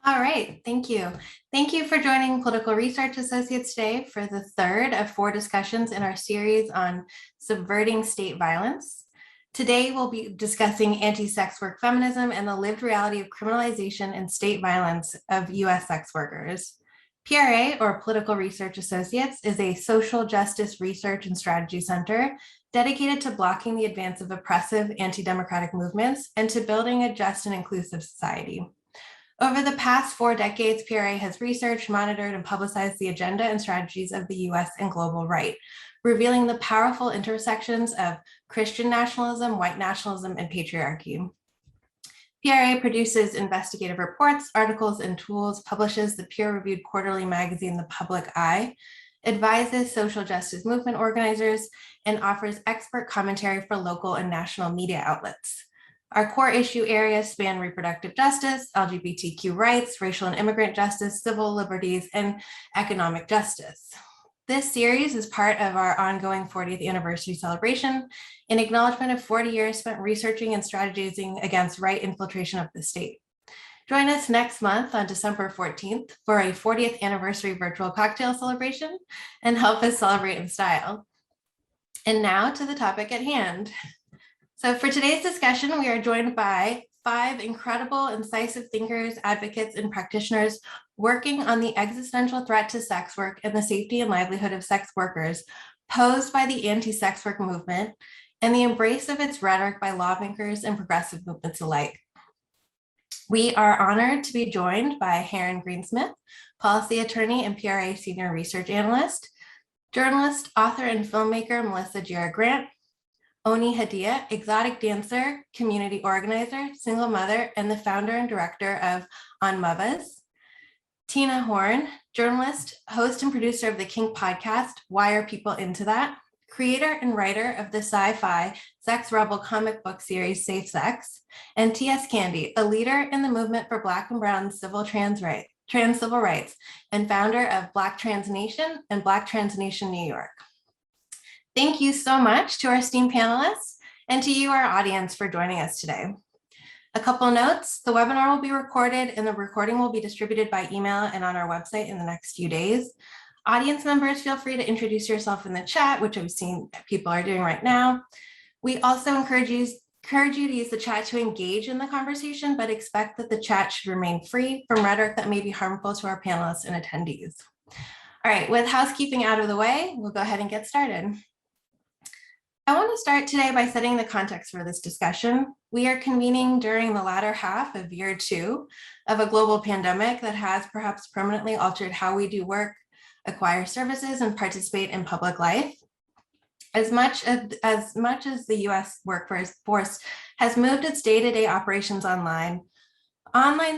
All right, thank you. Thank you for joining Political Research Associates today for the third of 4 discussions in our series on subverting state violence. Today, we'll be discussing anti-sex work feminism and the lived reality of criminalization and state violence of US sex workers. PRA, or Political Research Associates, is a social justice research and strategy center dedicated to blocking the advance of oppressive anti-democratic movements and to building a just and inclusive society. Over the past 4 decades, PRA has researched, monitored, and publicized the agenda and strategies of the US and global right, revealing the powerful intersections of Christian nationalism, white nationalism, and patriarchy. PRA produces investigative reports, articles, and tools, publishes the peer-reviewed quarterly magazine, The Public Eye, advises social justice movement organizers, and offers expert commentary for local and national media outlets. Our core issue areas span reproductive justice, LGBTQ rights, racial and immigrant justice, civil liberties, and economic justice. This series is part of our ongoing 40th anniversary celebration in acknowledgement of 40 years spent researching and strategizing against right infiltration of the state. Join us next month on December 14th for a 40th anniversary virtual cocktail celebration and help us celebrate in style. And now to the topic at hand. So for today's discussion, we are joined by 5 incredible, incisive thinkers, advocates, and practitioners working on the existential threat to sex work and the safety and livelihood of sex workers posed by the anti-sex work movement and the embrace of its rhetoric by lawmakers and progressive movements alike. We are honored to be joined by Heron Greensmith, policy attorney and PRA senior research analyst, journalist, author, and filmmaker Melissa Jira Grant, Oni Hadia, exotic dancer, community organizer, single mother, and the founder and director of On Mothers. Tina Horn, journalist, host and producer of the Kink podcast, Why Are People Into That? Creator and writer of the sci-fi sex rebel comic book series Safe Sex, and T.S. Candy, a leader in the movement for Black and Brown trans civil rights, and founder of Black Trans Nation and Black Trans Nation New York. Thank you so much to our esteemed panelists and to you, our audience, for joining us today. A couple notes, the webinar will be recorded and the recording will be distributed by email and on our website in the next few days. Audience members, feel free to introduce yourself in the chat, which I've seen people are doing right now. We also encourage you to use the chat to engage in the conversation, but expect that the chat should remain free from rhetoric that may be harmful to our panelists and attendees. All right, with housekeeping out of the way, we'll go ahead and get started. I want to start today by setting the context for this discussion. We are convening during the latter half of year 2 of a global pandemic that has perhaps permanently altered how we do work, acquire services, and participate in public life. As much as the US workforce has moved its day-to-day operations online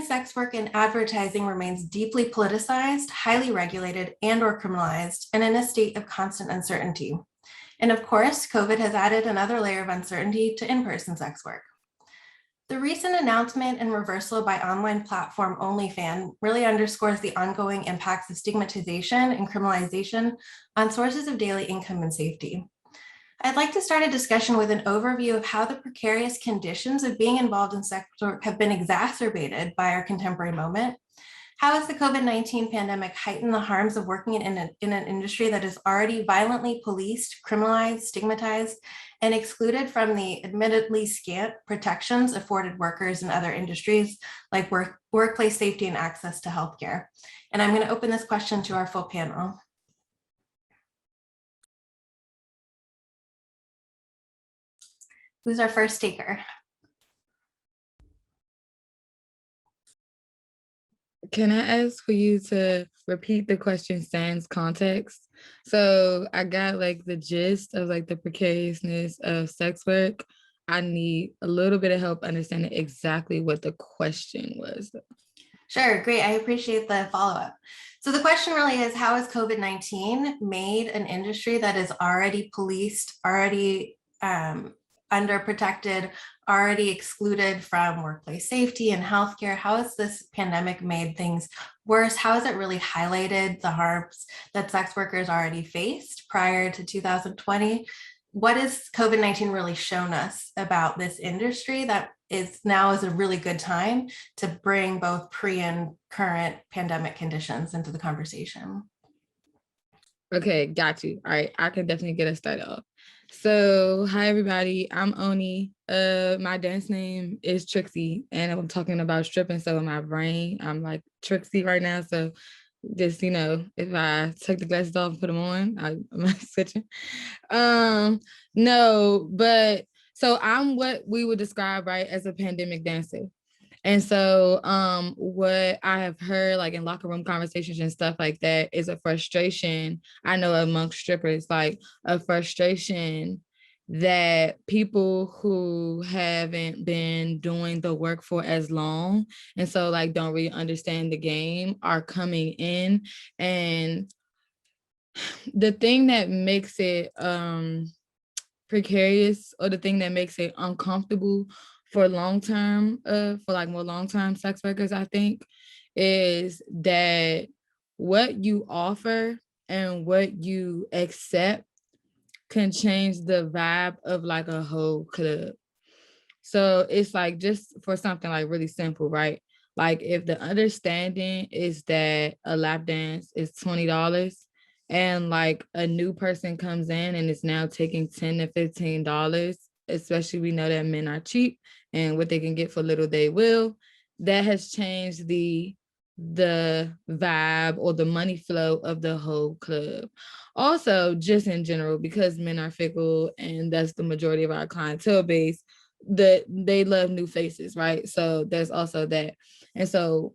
sex work and advertising remains deeply politicized, highly regulated, and/or criminalized, and in a state of constant uncertainty. And of course, COVID has added another layer of uncertainty to in-person sex work. The recent announcement and reversal by online platform OnlyFans really underscores the ongoing impacts of stigmatization and criminalization on sources of daily income and safety. I'd like to start a discussion with an overview of how the precarious conditions of being involved in sex work have been exacerbated by our contemporary moment. How has the COVID-19 pandemic heightened the harms of working in an industry that is already violently policed, criminalized, stigmatized, and excluded from the admittedly scant protections afforded workers in other industries like workplace safety and access to healthcare? And I'm going to open this question to our full panel. Who's our first taker? Can I ask for you to repeat the question sans context? So I got like the gist of like the precariousness of sex work. I need a little bit of help understanding exactly what the question was. Sure, great. I appreciate the follow-up. So the question really is, how has COVID-19 made an industry that is already policed, already underprotected, already excluded from workplace safety and healthcare? How has this pandemic made things worse? How has it really highlighted the harms that sex workers already faced prior to 2020? what has COVID-19 really shown us about this industry that is now is a really good time to bring both pre and current pandemic conditions into the conversation? Okay, got you. All right, I can definitely get us started off. So, hi everybody. I'm Oni. My dance name is Trixie, and I'm talking about stripping. So in my brain, I'm like Trixie right now. So just if I take the glasses off and put them on, I'm switching. No, but so I'm what we would describe right as a pandemic dancer. And so what I have heard like in locker room conversations and stuff like that is a frustration, I know amongst strippers, like a frustration that people who haven't been doing the work for as long and so like don't really understand the game are coming in. And the thing that makes it precarious, or the thing that makes it uncomfortable for more long-term sex workers, I think, is that what you offer and what you accept can change the vibe of like a whole club. So it's like, just for something like really simple, right? Like if the understanding is that a lap dance is $20 and like a new person comes in and is now taking $10 to $15, especially we know that men are cheap and what they can get for little they will, that has changed the vibe or the money flow of the whole club. Also, just in general, because men are fickle and that's the majority of our clientele base, that they love new faces, right? So there's also that. And so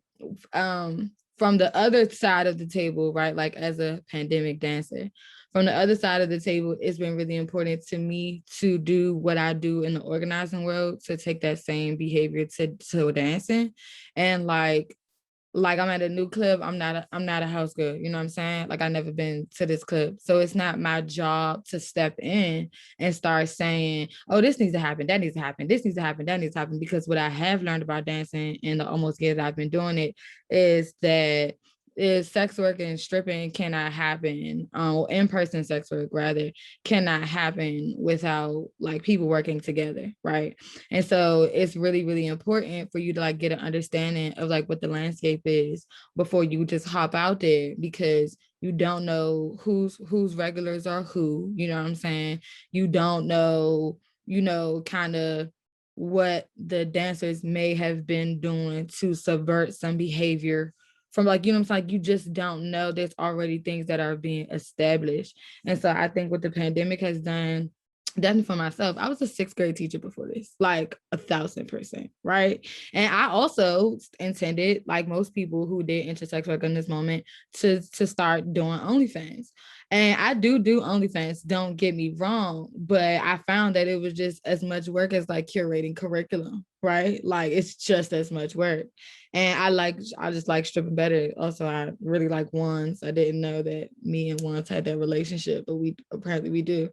from the other side of the table, right, like as a pandemic dancer, from the other side of the table, it's been really important to me to do what I do in the organizing world, to take that same behavior to dancing. And like I'm at a new club, I'm not a house girl, you know what I'm saying? Like I never been to this club. So it's not my job to step in and start saying, oh, this needs to happen, that needs to happen, this needs to happen, that needs to happen. Because what I have learned about dancing in the almost years I've been doing it is that sex work and stripping cannot happen, or in-person sex work rather, cannot happen without like people working together, right? And so it's really, really important for you to like get an understanding of like what the landscape is before you just hop out there, because you don't know whose regulars are who, you know what I'm saying? You don't know, kind of what the dancers may have been doing to subvert some behavior from like, it's like you just don't know. There's already things that are being established. And so I think what the pandemic has done, definitely for myself, I was a sixth grade teacher before this, like 1,000%, right? And I also intended, like most people who did intersex work in this moment, to start doing OnlyFans. And I do OnlyFans, don't get me wrong, but I found that it was just as much work as like curating curriculum, right? Like it's just as much work. And I just like stripping better. Also, I really like Wands. I didn't know that me and Wands had that relationship, but we apparently we do.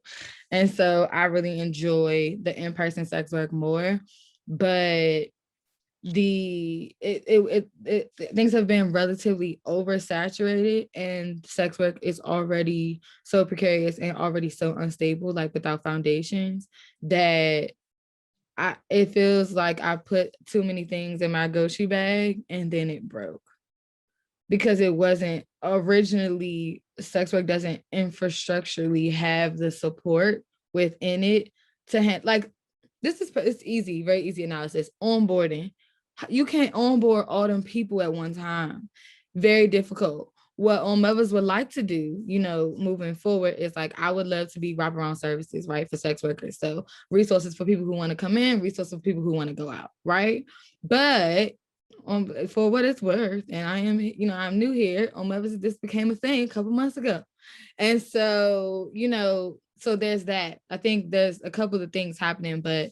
And so I really enjoy the in-person sex work more. But things have been relatively oversaturated, and sex work is already so precarious and already so unstable, like without foundations, that it feels like I put too many things in my Gucci bag and then it broke, because it wasn't originally, sex work doesn't infrastructurally have the support within it to like, it's easy, very easy analysis. Onboarding, you can't onboard all them people at one time, very difficult. What mothers would like to do, moving forward, is like, I would love to be wraparound services, right, for sex workers. So resources for people who want to come in, resources for people who want to go out, right? But for what it's worth, and I am, I'm new here. Mothers, this became a thing a couple months ago. And so, so there's that. I think there's a couple of things happening, but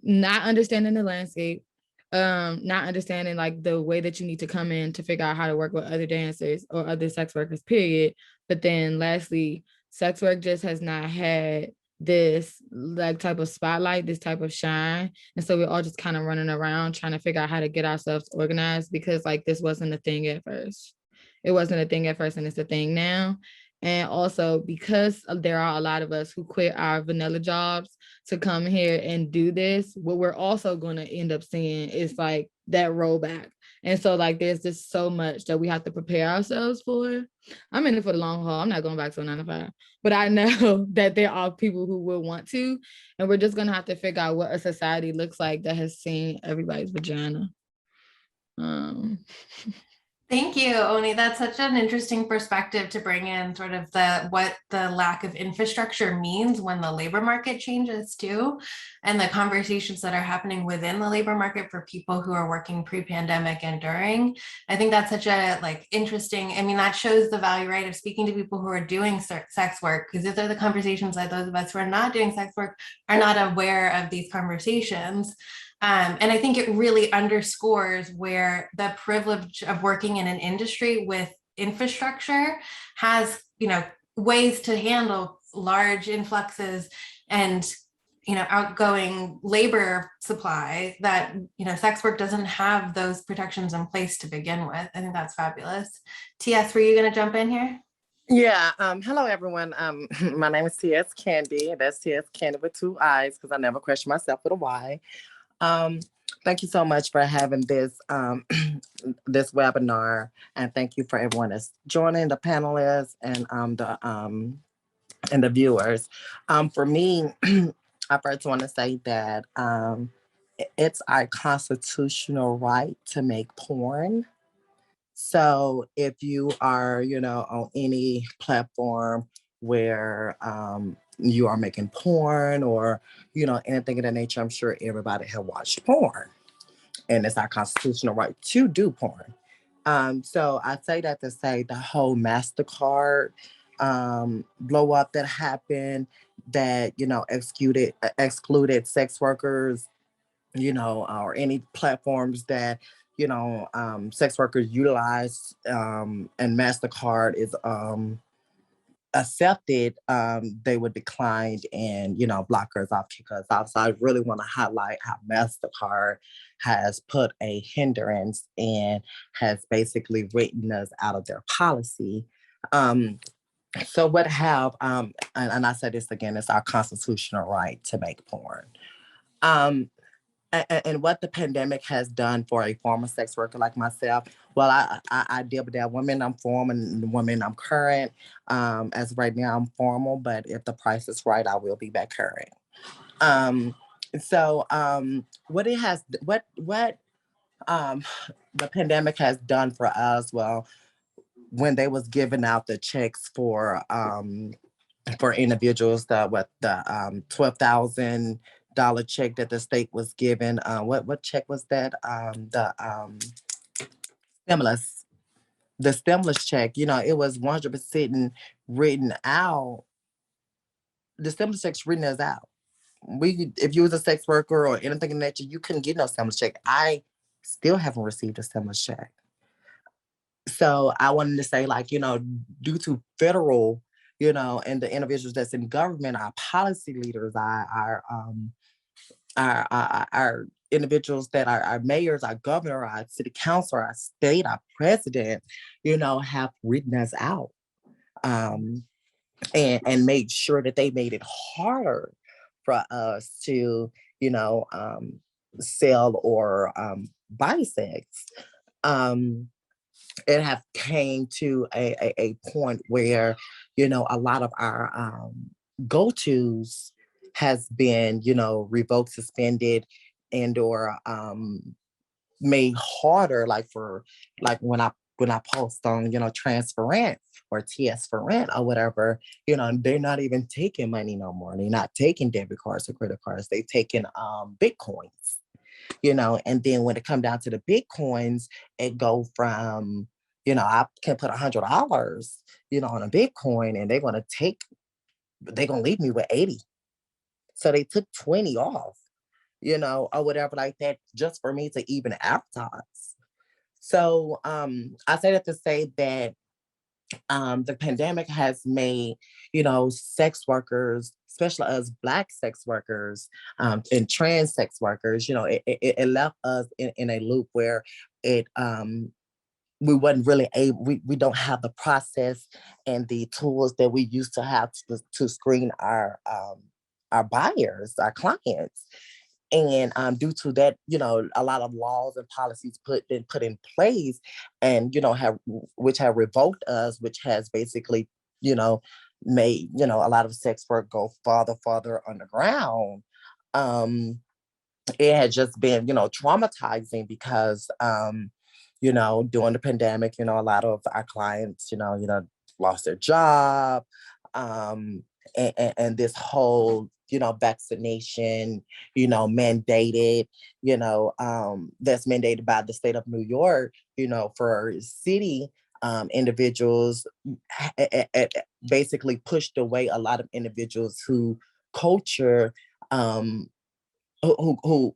not understanding the landscape, not understanding like the way that you need to come in to figure out how to work with other dancers or other sex workers, period. But then lastly, sex work just has not had this like type of spotlight, this type of shine. And so we're all just kind of running around trying to figure out how to get ourselves organized, because like this wasn't a thing at first. It wasn't a thing at first, and it's a thing now. And also because there are a lot of us who quit our vanilla jobs to come here and do this, what we're also going to end up seeing is like that rollback. And so like there's just so much that we have to prepare ourselves for. I'm in it for the long haul. I'm not going back to a 9 to 5. But I know that there are people who will want to. And we're just going to have to figure out what a society looks like that has seen everybody's vagina. Thank you, Oni. That's such an interesting perspective to bring in, sort of what the lack of infrastructure means when the labor market changes too, and the conversations that are happening within the labor market for people who are working pre-pandemic and during. I think that's such a interesting. I mean, that shows the value, right, of speaking to people who are doing sex work, because these are the conversations that those of us who are not doing sex work are not aware of these conversations. And I think it really underscores where the privilege of working in an industry with infrastructure has, ways to handle large influxes and, outgoing labor supply that, sex work doesn't have those protections in place to begin with. I think that's fabulous. TS, were you going to jump in here? Yeah. Hello, everyone. My name is T.S. Candy. That's T.S. Candy with 2 eyes because I never question myself with a Y. Thank you so much for having this this webinar, and thank you for everyone that's joining, the panelists and the viewers. For me, I first want to say that it's our constitutional right to make porn. So if you are, on any platform where you are making porn or, anything of that nature, I'm sure everybody have watched porn. And it's our constitutional right to do porn. So I say that to say the whole MasterCard blow up that happened that, excluded sex workers, or any platforms that, sex workers utilize, and MasterCard is accepted, they would decline and, block us off, kick us off. So I really want to highlight how MasterCard has put a hindrance and has basically written us out of their policy. So what have, and I say this again, it's our constitutional right to make porn. And what the pandemic has done for a former sex worker like myself, well, I deal with that. Women, I'm formal, and women, I'm current. As of right now, I'm formal, but if the price is right, I will be back current. What it has, what the pandemic has done for us, well, when they was giving out the checks for individuals, the $12,000 check that the state was given. What check was that? Stimulus. The stimulus check. It was 100% written out. The stimulus check's written us out. If you was a sex worker or anything in that, you couldn't get no stimulus check. I still haven't received a stimulus check. So I wanted to say, due to federal, and the individuals that's in government, our policy leaders, our individuals that are our mayors, our governor, our city council, our state, our president, have written us out, and made sure that they made it harder for us to, sell or buy sex. It have came to a point where, a lot of our go-tos has been, revoked, suspended, and or made harder, when I post on, Transferent or TS for rent or whatever, they're not even taking money no more. They're not taking debit cards or credit cards. They're taking Bitcoins, and then when it come down to the Bitcoins, it go from, I can put $100, on a Bitcoin, and they're gonna leave me with 80. So they took 20 off, or whatever like that, just for me to even advertise. So I say that to say that the pandemic has made, sex workers, especially us Black sex workers, and trans sex workers, it left us in a loop where it we wasn't really able, we don't have the process and the tools that we used to have to screen our buyers, our clients. And due to that, a lot of laws and policies been put in place, and have which have revoked us, which has basically, made a lot of sex work go farther underground. It had just been, traumatizing because, during the pandemic, a lot of our clients, lost their job, and this whole vaccination mandated, that's mandated by the state of New York, for city individuals, basically pushed away a lot of individuals who culture, who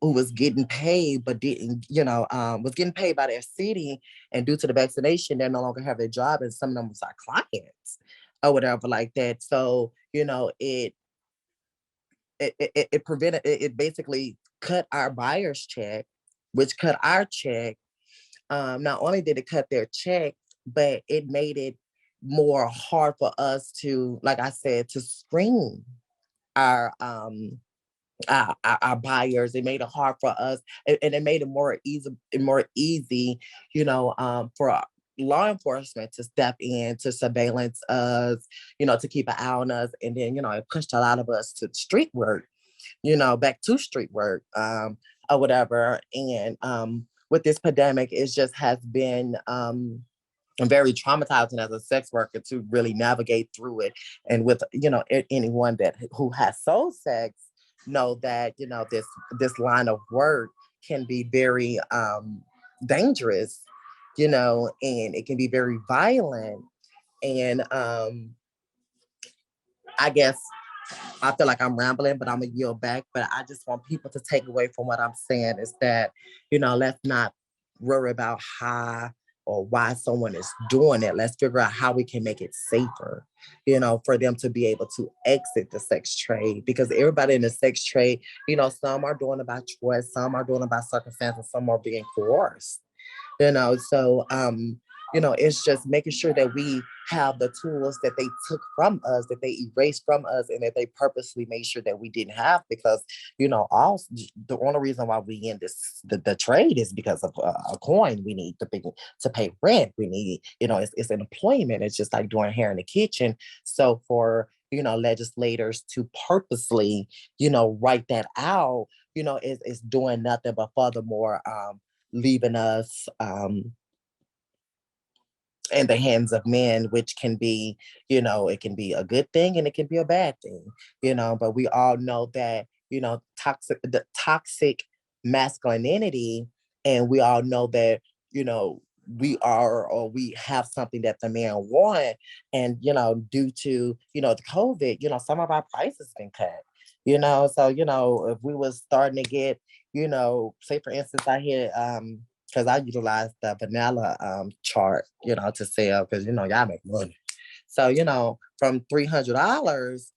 was getting paid but didn't, was getting paid by their city, and due to the vaccination they no longer have their job, and some of them was our clients or whatever like that. So it prevented, it basically cut our buyer's check, which cut our check. Not only did it cut their check, but it made it more hard for us to, like I said, to screen our our buyers. It made it hard for us, and it made it more easy, for law enforcement to step in, to surveillance us, to keep an eye on us. And then, it pushed a lot of us to street work, back to street work, or whatever. And with this pandemic, it just has been very traumatizing as a sex worker to really navigate through it. And with, anyone who has soul sex, know that, this line of work can be very dangerous, and it can be very violent. And I guess I feel like I'm rambling, but I'm gonna yield back. But I just want people to take away from what I'm saying is that, let's not worry about how or why someone is doing it. Let's figure out how we can make it safer, for them to be able to exit the sex trade. Because everybody in the sex trade, some are doing it by choice, some are doing it by circumstances, some are being coerced. So it's just making sure that we have the tools that they took from us, that they erased from us, and that they purposely made sure that we didn't have. Because all the only reason why we in the trade is because of a coin. We need to pay rent. We need, it's an employment. It's just like doing hair in the kitchen. So for legislators to purposely write that out, is doing nothing but furthermore leaving us in the hands of men, which can be, it can be a good thing and it can be a bad thing, but we all know that, the toxic masculinity, and we all know that, we are, or we have something that the man want. And, due to, the COVID, some of our prices been cut, so, if we was starting to get, say for instance, I hear, because I utilize the vanilla chart, to sell, because y'all make money. So, from $300,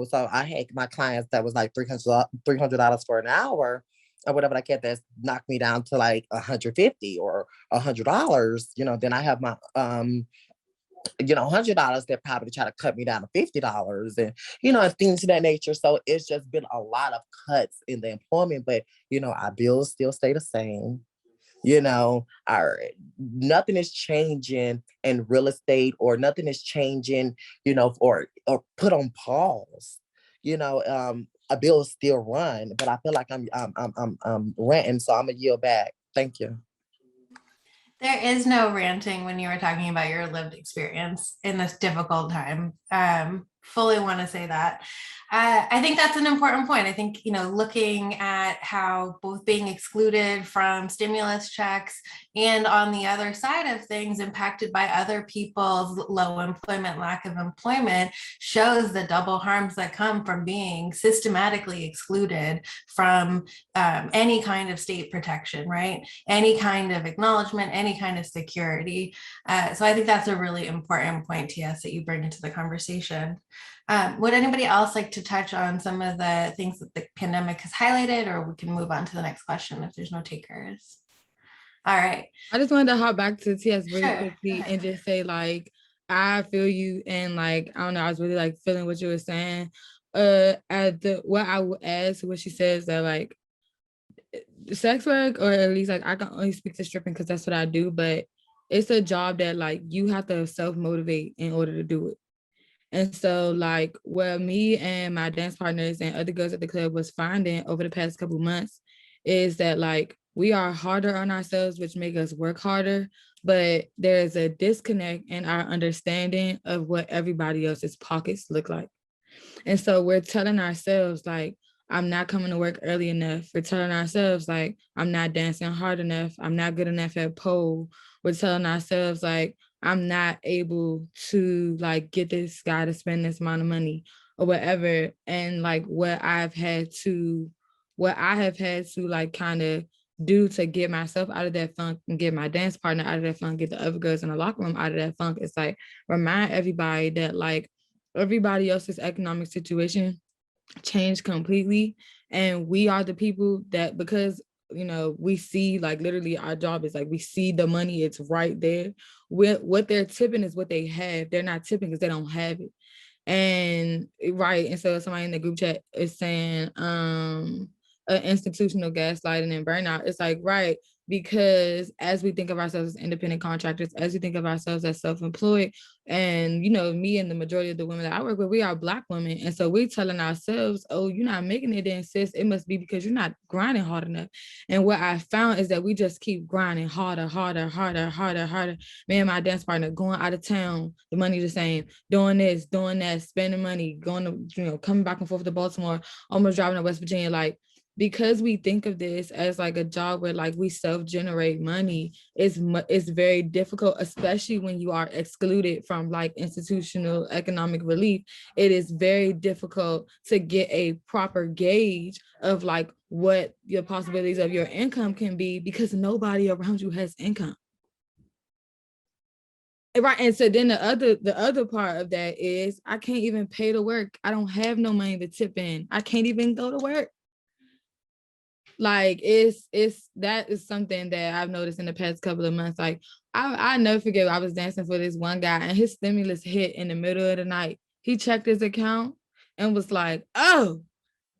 so I had my clients that was like $300 for an hour or whatever like that, that's knocked me down to like 150 or $100. Then I have my $100 that probably try to cut me down to $50, and and things of that nature. So it's just been a lot of cuts in the employment, but our bills still stay the same. Our nothing is changing in real estate, or nothing is changing, or put on pause. A bill is still run, but I feel like I'm ranting, so I'm gonna yield back. Thank you. There is no ranting when you were talking about your lived experience in this difficult time. Fully want to say that. I think that's an important point. I think, looking at how both being excluded from stimulus checks and on the other side of things impacted by other people's low employment, lack of employment, shows the double harms that come from being systematically excluded from any kind of state protection, right? Any kind of acknowledgement, any kind of security. So I think that's a really important point, T.S., that you bring into the conversation. Would anybody else like to touch on some of the things that the pandemic has highlighted, or we can move on to the next question if there's no takers? All right. I just wanted to hop back to TS really Sure. quickly and just say, like, I feel you, and like, I don't know, I was really like feeling what you were saying. At the what I would add to what she says, that like sex work, or at least like I can only speak to stripping because that's what I do, but it's a job that like you have to self-motivate in order to do it. And so like what me and my dance partners and other girls at the club was finding over the past couple months is that like we are harder on ourselves, which make us work harder, but there's a disconnect in our understanding of what everybody else's pockets look like. And so we're telling ourselves like, I'm not coming to work early enough. We're telling ourselves like, I'm not dancing hard enough. I'm not good enough at pole. We're telling ourselves like, I'm not able to like get this guy to spend this amount of money or whatever. And like what I have had to like kind of do to get myself out of that funk and get my dance partner out of that funk, get the other girls in the locker room out of that funk. It's like remind everybody that like everybody else's economic situation changed completely. And we are the people that, because we see like literally our job is like we see the money, it's right there. What they're tipping is what they have. They're not tipping because they don't have it. And right. And so somebody in the group chat is saying institutional gaslighting and burnout. It's like, right, because as we think of ourselves as independent contractors, as we think of ourselves as self-employed, and me and the majority of the women that I work with, we are Black women. And so we're telling ourselves, oh, you're not making it, then sis, it must be because you're not grinding hard enough. And what I found is that we just keep grinding harder. Me and my dance partner going out of town, the money the same, doing this, doing that, spending money, going to, coming back and forth to Baltimore, almost driving to West Virginia, like, because we think of this as like a job where like we self-generate money, it's very difficult, especially when you are excluded from like institutional economic relief. It is very difficult to get a proper gauge of like what your possibilities of your income can be, because nobody around you has income. Right. And so then the other part of that is I can't even pay to work. I don't have no money to tip in. I can't even go to work. Like that is something that I've noticed in the past couple of months. Like I never forget, I was dancing for this one guy and his stimulus hit in the middle of the night. He checked his account and was like, oh,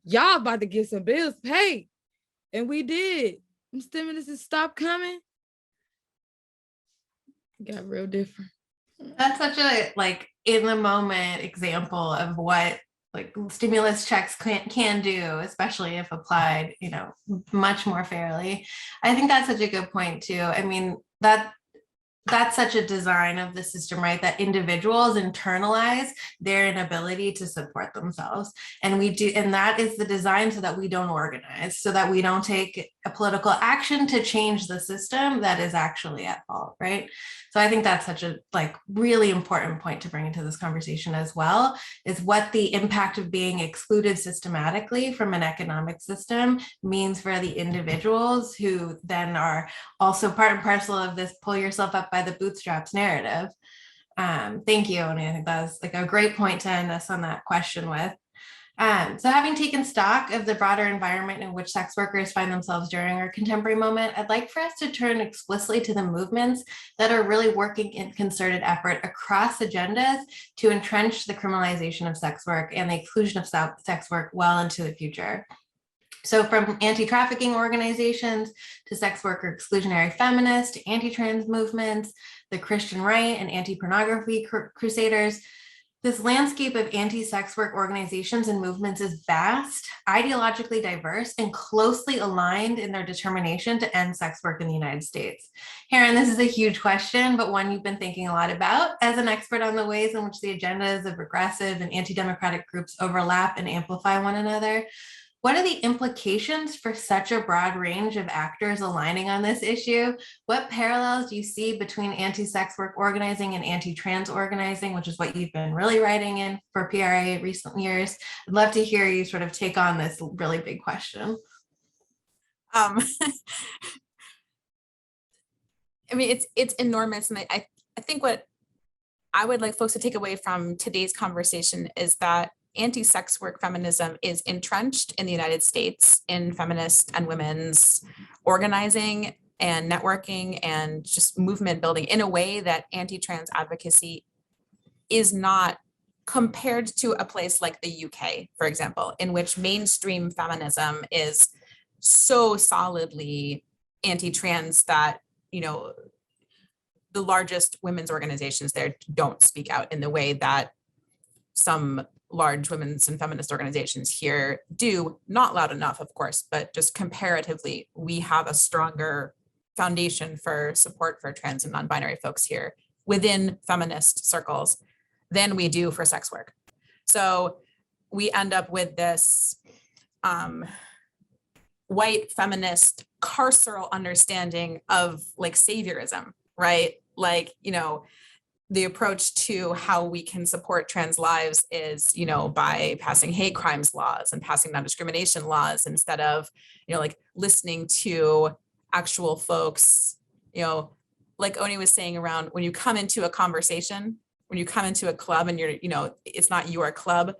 y'all about to get some bills paid. And we did. Them stimuluses stopped coming. It got real different. That's such a like in the moment example of what like stimulus checks can do, especially if applied, much more fairly. I think that's such a good point too. I mean, that's such a design of the system, right? That individuals internalize their inability to support themselves. And we do, and that is the design so that we don't organize, so that we don't take a political action to change the system that is actually at fault, right? So I think that's such a like really important point to bring into this conversation as well, is what the impact of being excluded systematically from an economic system means for the individuals who then are also part and parcel of this pull yourself up by the bootstraps narrative. Thank you. And I think that's like a great point to end us on that question with. So having taken stock of the broader environment in which sex workers find themselves during our contemporary moment, I'd like for us to turn explicitly to the movements that are really working in concerted effort across agendas to entrench the criminalization of sex work and the exclusion of sex work well into the future. So from anti-trafficking organizations to sex worker exclusionary feminist, anti-trans movements, the Christian right and anti-pornography crusaders, this landscape of anti-sex work organizations and movements is vast, ideologically diverse, and closely aligned in their determination to end sex work in the United States. Heron, this is a huge question, but one you've been thinking a lot about as an expert on the ways in which the agendas of progressive and anti-democratic groups overlap and amplify one another. What are the implications for such a broad range of actors aligning on this issue? What parallels do you see between anti-sex work organizing and anti-trans organizing, which is what you've been really writing in for PRA recent years? I'd love to hear you sort of take on this really big question. I mean, it's enormous. And I think what I would like folks to take away from today's conversation is that anti-sex work feminism is entrenched in the United States in feminist and women's organizing and networking and just movement building in a way that anti-trans advocacy is not, compared to a place like the UK, for example, in which mainstream feminism is so solidly anti-trans that, you know, the largest women's organizations there don't speak out in the way that some large women's and feminist organizations here do. Not loud enough, of course, but just comparatively, we have a stronger foundation for support for trans and non-binary folks here within feminist circles than we do for sex work. So we end up with this white feminist carceral understanding of like saviorism, right? Like, you know, the approach to how we can support trans lives is, you know, by passing hate crimes laws and passing non-discrimination laws instead of, you know, like listening to actual folks, you know, like Oni was saying around when you come into a conversation, when you come into a club and you're, you know, it's not your club,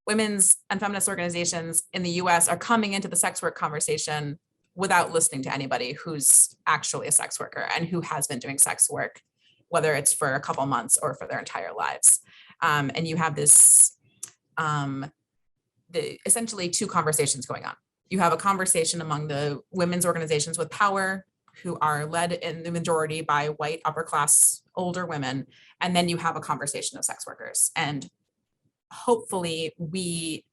women's and feminist organizations in the US are coming into the sex work conversation without listening to anybody who's actually a sex worker and who has been doing sex work, whether it's for a couple months or for their entire lives. And you have this, essentially two conversations going on. You have a conversation among the women's organizations with power, who are led in the majority by white upper class older women. And then you have a conversation of sex workers. And hopefully we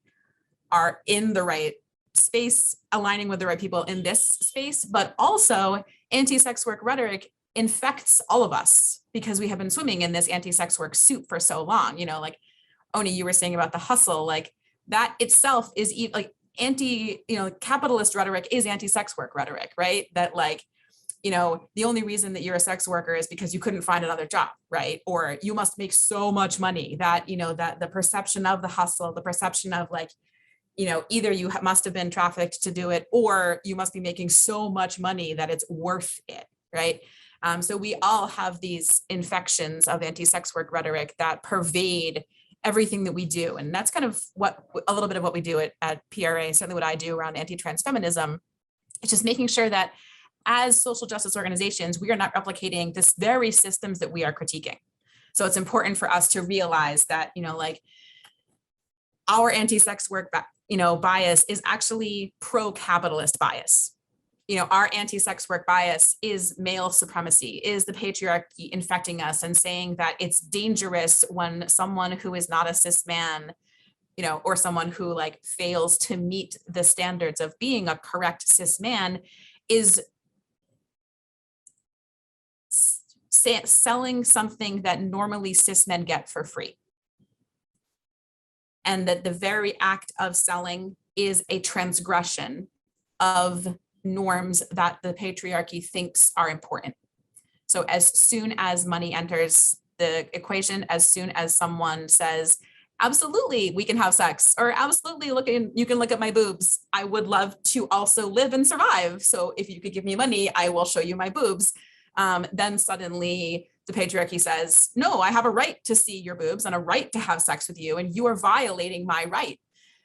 are in the right space, aligning with the right people in this space, but also anti-sex work rhetoric infects all of us because we have been swimming in this anti-sex work soup for so long. You know, like Oni, you were saying about the hustle, like that itself is like anti, you know, capitalist rhetoric is anti-sex work rhetoric, right? That like, you know, the only reason that you're a sex worker is because you couldn't find another job, right? Or you must make so much money that, you know, that the perception of the hustle, the perception of like, you know, either you must have been trafficked to do it, or you must be making so much money that it's worth it, right? So we all have these infections of anti-sex work rhetoric that pervade everything that we do. And that's kind of what, a little bit of what we do at PRA, certainly what I do around anti-trans feminism. It's just making sure that as social justice organizations, we are not replicating this very systems that we are critiquing. So it's important for us to realize that, you know, like our anti-sex work, you know, bias is actually pro-capitalist bias. You know, our anti-sex work bias is male supremacy, is the patriarchy infecting us and saying that it's dangerous when someone who is not a cis man, you know, or someone who like fails to meet the standards of being a correct cis man is selling something that normally cis men get for free. And that the very act of selling is a transgression of norms that the patriarchy thinks are important. So as soon as money enters the equation, as soon as someone says, absolutely, we can have sex, or absolutely, you can look at my boobs. I would love to also live and survive. So if you could give me money, I will show you my boobs. Then suddenly the patriarchy says, no, I have a right to see your boobs and a right to have sex with you, and you are violating my right.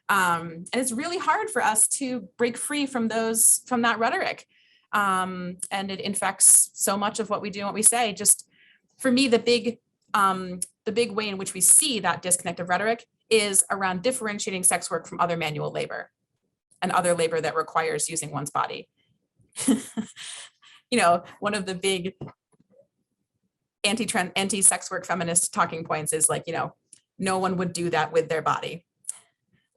And it's really hard for us to break free from that rhetoric. And it infects so much of what we do and what we say. Just for me, the big way in which we see that disconnect of rhetoric is around differentiating sex work from other manual labor and other labor that requires using one's body. You know, one of the big anti-sex work feminist talking points is like, you know, no one would do that with their body.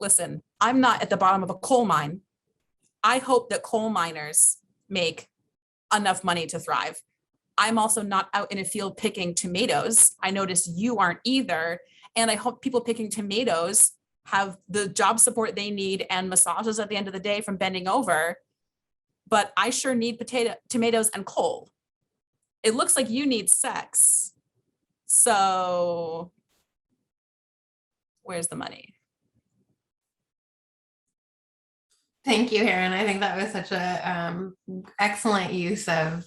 Listen, I'm not at the bottom of a coal mine. I hope that coal miners make enough money to thrive. I'm also not out in a field picking tomatoes. I notice you aren't either. And I hope people picking tomatoes have the job support they need and massages at the end of the day from bending over. But I sure need tomatoes and coal. It looks like you need sex. So where's the money? Thank you, Erin. I think that was such a excellent use of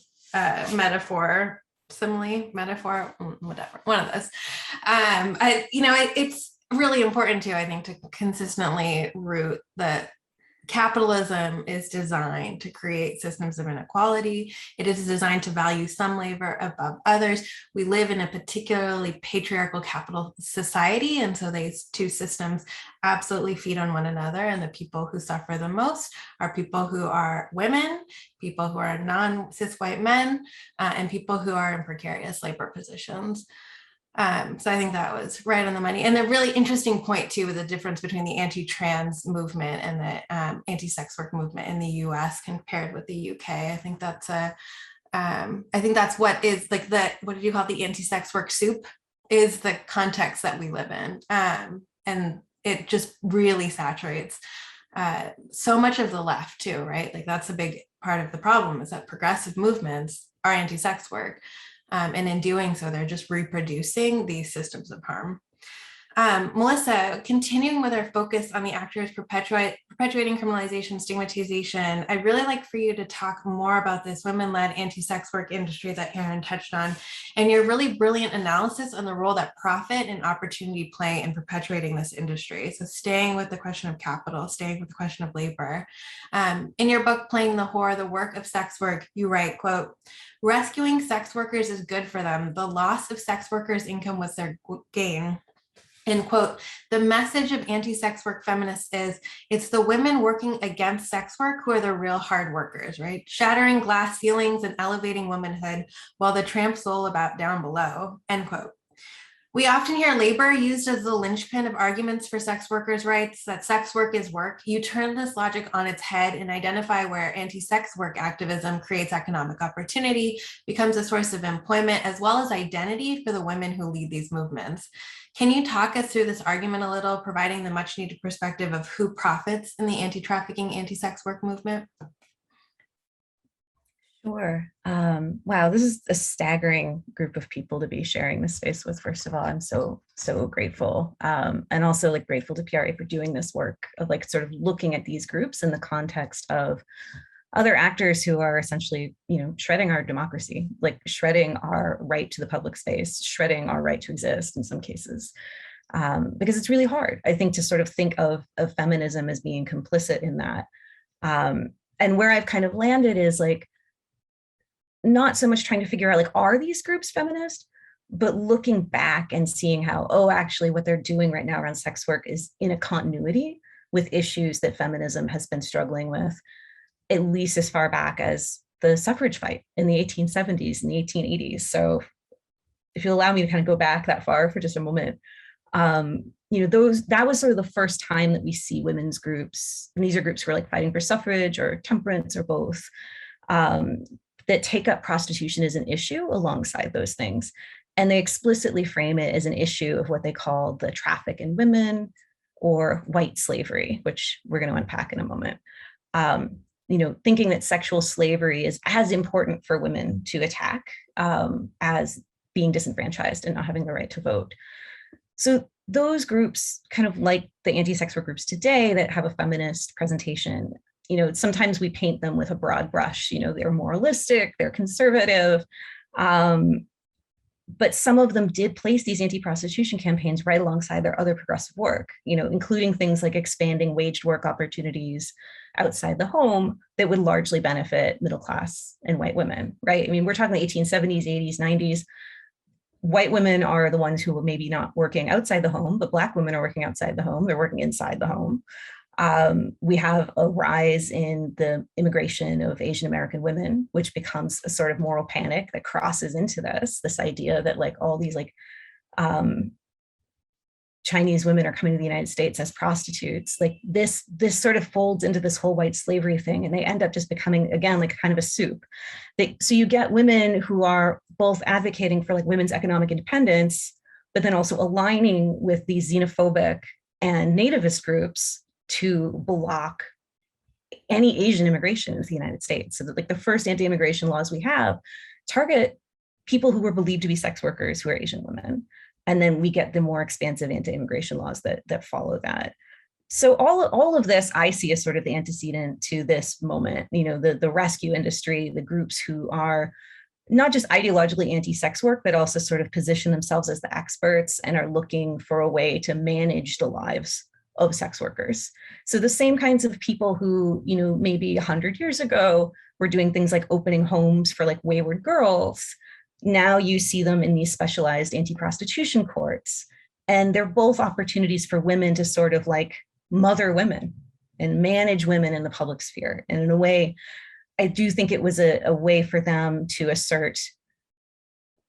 metaphor, simile, metaphor, whatever, one of those. It's really important too, I think, to consistently root that capitalism is designed to create systems of inequality. It is designed to value some labor above others. We live in a particularly patriarchal capital society, and so these two systems absolutely feed on one another, and the people who suffer the most are people who are women, people who are non-cis white men, and people who are in precarious labor positions. So I think that was right on the money. And the really interesting point too, with the difference between the anti-trans movement and the anti-sex work movement in the US compared with the UK. I think that's what is like what did you call it? The anti-sex work soup is the context that we live in. And it just really saturates so much of the left too, right? Like that's a big part of the problem, is that progressive movements are anti-sex work. And in doing so, they're just reproducing these systems of harm. Melissa, continuing with our focus on the actors perpetuating criminalization, stigmatization, I'd really like for you to talk more about this women-led anti-sex work industry that Erin touched on, and your really brilliant analysis on the role that profit and opportunity play in perpetuating this industry. So staying with the question of capital, staying with the question of labor. In your book, Playing the Whore, The Work of Sex Work, you write, quote, "Rescuing sex workers is good for them. The loss of sex workers' income was their gain." End quote. The message of anti-sex work feminists is it's the women working against sex work who are the real hard workers, right? Shattering glass ceilings and elevating womanhood while the tramps roll about down below, end quote. We often hear labor used as the linchpin of arguments for sex workers' rights, that sex work is work. You turn this logic on its head and identify where anti-sex work activism creates economic opportunity, becomes a source of employment, as well as identity for the women who lead these movements. Can you talk us through this argument a little, providing the much needed perspective of who profits in the anti-trafficking, anti-sex work movement? Sure. Wow, this is a staggering group of people to be sharing this space with. First of all, I'm so grateful, and also like grateful to PRA for doing this work of like sort of looking at these groups in the context of other actors who are essentially, you know, shredding our democracy, like shredding our right to the public space, shredding our right to exist in some cases, because it's really hard, I think, to sort of think of feminism as being complicit in that. And where I've kind of landed is like, not so much trying to figure out like, are these groups feminist, but looking back and seeing how, oh, actually what they're doing right now around sex work is in a continuity with issues that feminism has been struggling with, at least as far back as the suffrage fight in the 1870s and the 1880s. So if you'll allow me to kind of go back that far for just a moment, you know, that was sort of the first time that we see women's groups, and these are groups who are like fighting for suffrage or temperance or both, that take up prostitution as an issue alongside those things. And they explicitly frame it as an issue of what they call the traffic in women or white slavery, which we're going to unpack in a moment. You know, thinking that sexual slavery is as important for women to attack as being disenfranchised and not having the right to vote. So those groups, kind of like the anti-sex work groups today that have a feminist presentation, you know, sometimes we paint them with a broad brush, you know, they're moralistic, they're conservative, but some of them did place these anti-prostitution campaigns right alongside their other progressive work, you know, including things like expanding waged work opportunities outside the home that would largely benefit middle class and white women, right? I mean, we're talking the 1870s, 80s, 90s. White women are the ones who were maybe not working outside the home, but Black women are working outside the home, they're working inside the home. We have a rise in the immigration of Asian American women, which becomes a sort of moral panic that crosses into this idea that like all these like Chinese women are coming to the United States as prostitutes. Like this sort of folds into this whole white slavery thing, and they end up just becoming, again, like kind of a soup. So you get women who are both advocating for like women's economic independence, but then also aligning with these xenophobic and nativist groups to block any Asian immigration into the United States. So that like the first anti-immigration laws we have target people who were believed to be sex workers who are Asian women. And then we get the more expansive anti-immigration laws that follow that. So all of this I see as sort of the antecedent to this moment, you know, the rescue industry, the groups who are not just ideologically anti-sex work, but also sort of position themselves as the experts and are looking for a way to manage the lives of sex workers. So the same kinds of people who, maybe 100 years ago were doing things like opening homes for like wayward girls, now you see them in these specialized anti-prostitution courts. And they're both opportunities for women to sort of like mother women and manage women in the public sphere. And in a way, I do think it was a way for them to assert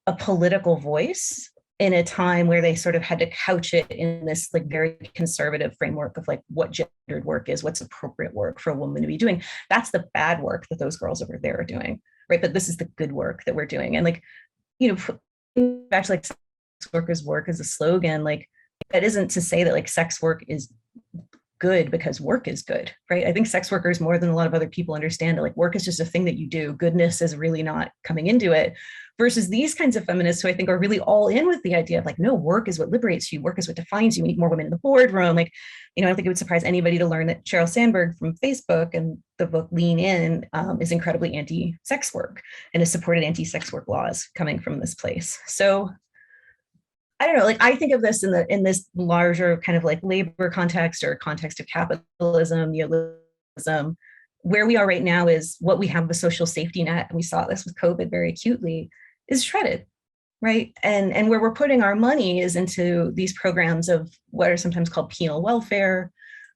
a political voice in a time where they sort of had to couch it in this like very conservative framework of like what gendered work is, what's appropriate work for a woman to be doing. That's the bad work that those girls over there are doing, right? But this is the good work that we're doing. And like, back to like sex workers work as a slogan, like that isn't to say that like sex work is good because work is good, right? I think sex workers more than a lot of other people understand that like work is just a thing that you do. Goodness is really not coming into it. Versus these kinds of feminists who I think are really all in with the idea of like, no, work is what liberates you. Work is what defines you. We need more women in the boardroom. Like, I don't think it would surprise anybody to learn that Sheryl Sandberg from Facebook and the book Lean In is incredibly anti-sex work and has supported anti-sex work laws coming from this place. So I don't know, like I think of this in this larger kind of like labor context or context of capitalism, neoliberalism. Where we are right now is what we have, the social safety net, and we saw this with COVID very acutely, is shredded, right? And where we're putting our money is into these programs of what are sometimes called penal welfare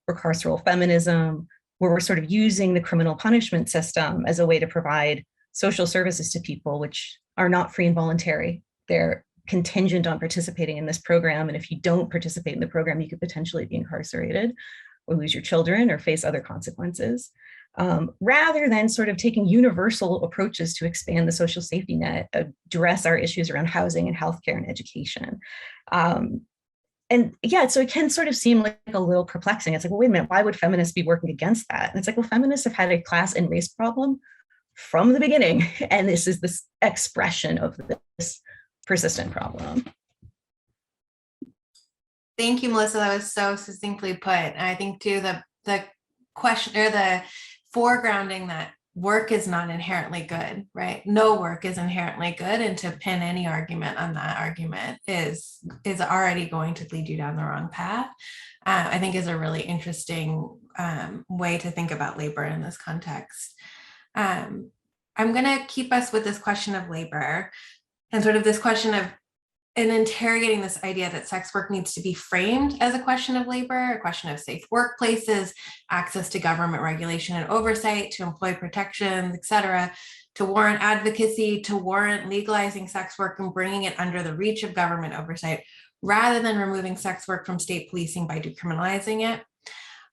or carceral feminism, where we're sort of using the criminal punishment system as a way to provide social services to people, which are not free and voluntary. They're contingent on participating in this program. And if you don't participate in the program, you could potentially be incarcerated or lose your children or face other consequences. Rather than sort of taking universal approaches to expand the social safety net, address our issues around housing and healthcare and education. And yeah, so it can sort of seem like a little perplexing. It's like, well, wait a minute, why would feminists be working against that? And it's like, well, feminists have had a class and race problem from the beginning. And this is this expression of this persistent problem. Thank you, Melissa. That was so succinctly put. And I think too, the question or the foregrounding that work is not inherently good, right? No work is inherently good. And to pin any argument on that argument is already going to lead you down the wrong path. I think is a really interesting way to think about labor in this context. I'm going to keep us with this question of labor and sort of this question of and interrogating this idea that sex work needs to be framed as a question of labor, a question of safe workplaces, access to government regulation and oversight, to employee protections, et cetera, to warrant advocacy, to warrant legalizing sex work and bringing it under the reach of government oversight, rather than removing sex work from state policing by decriminalizing it.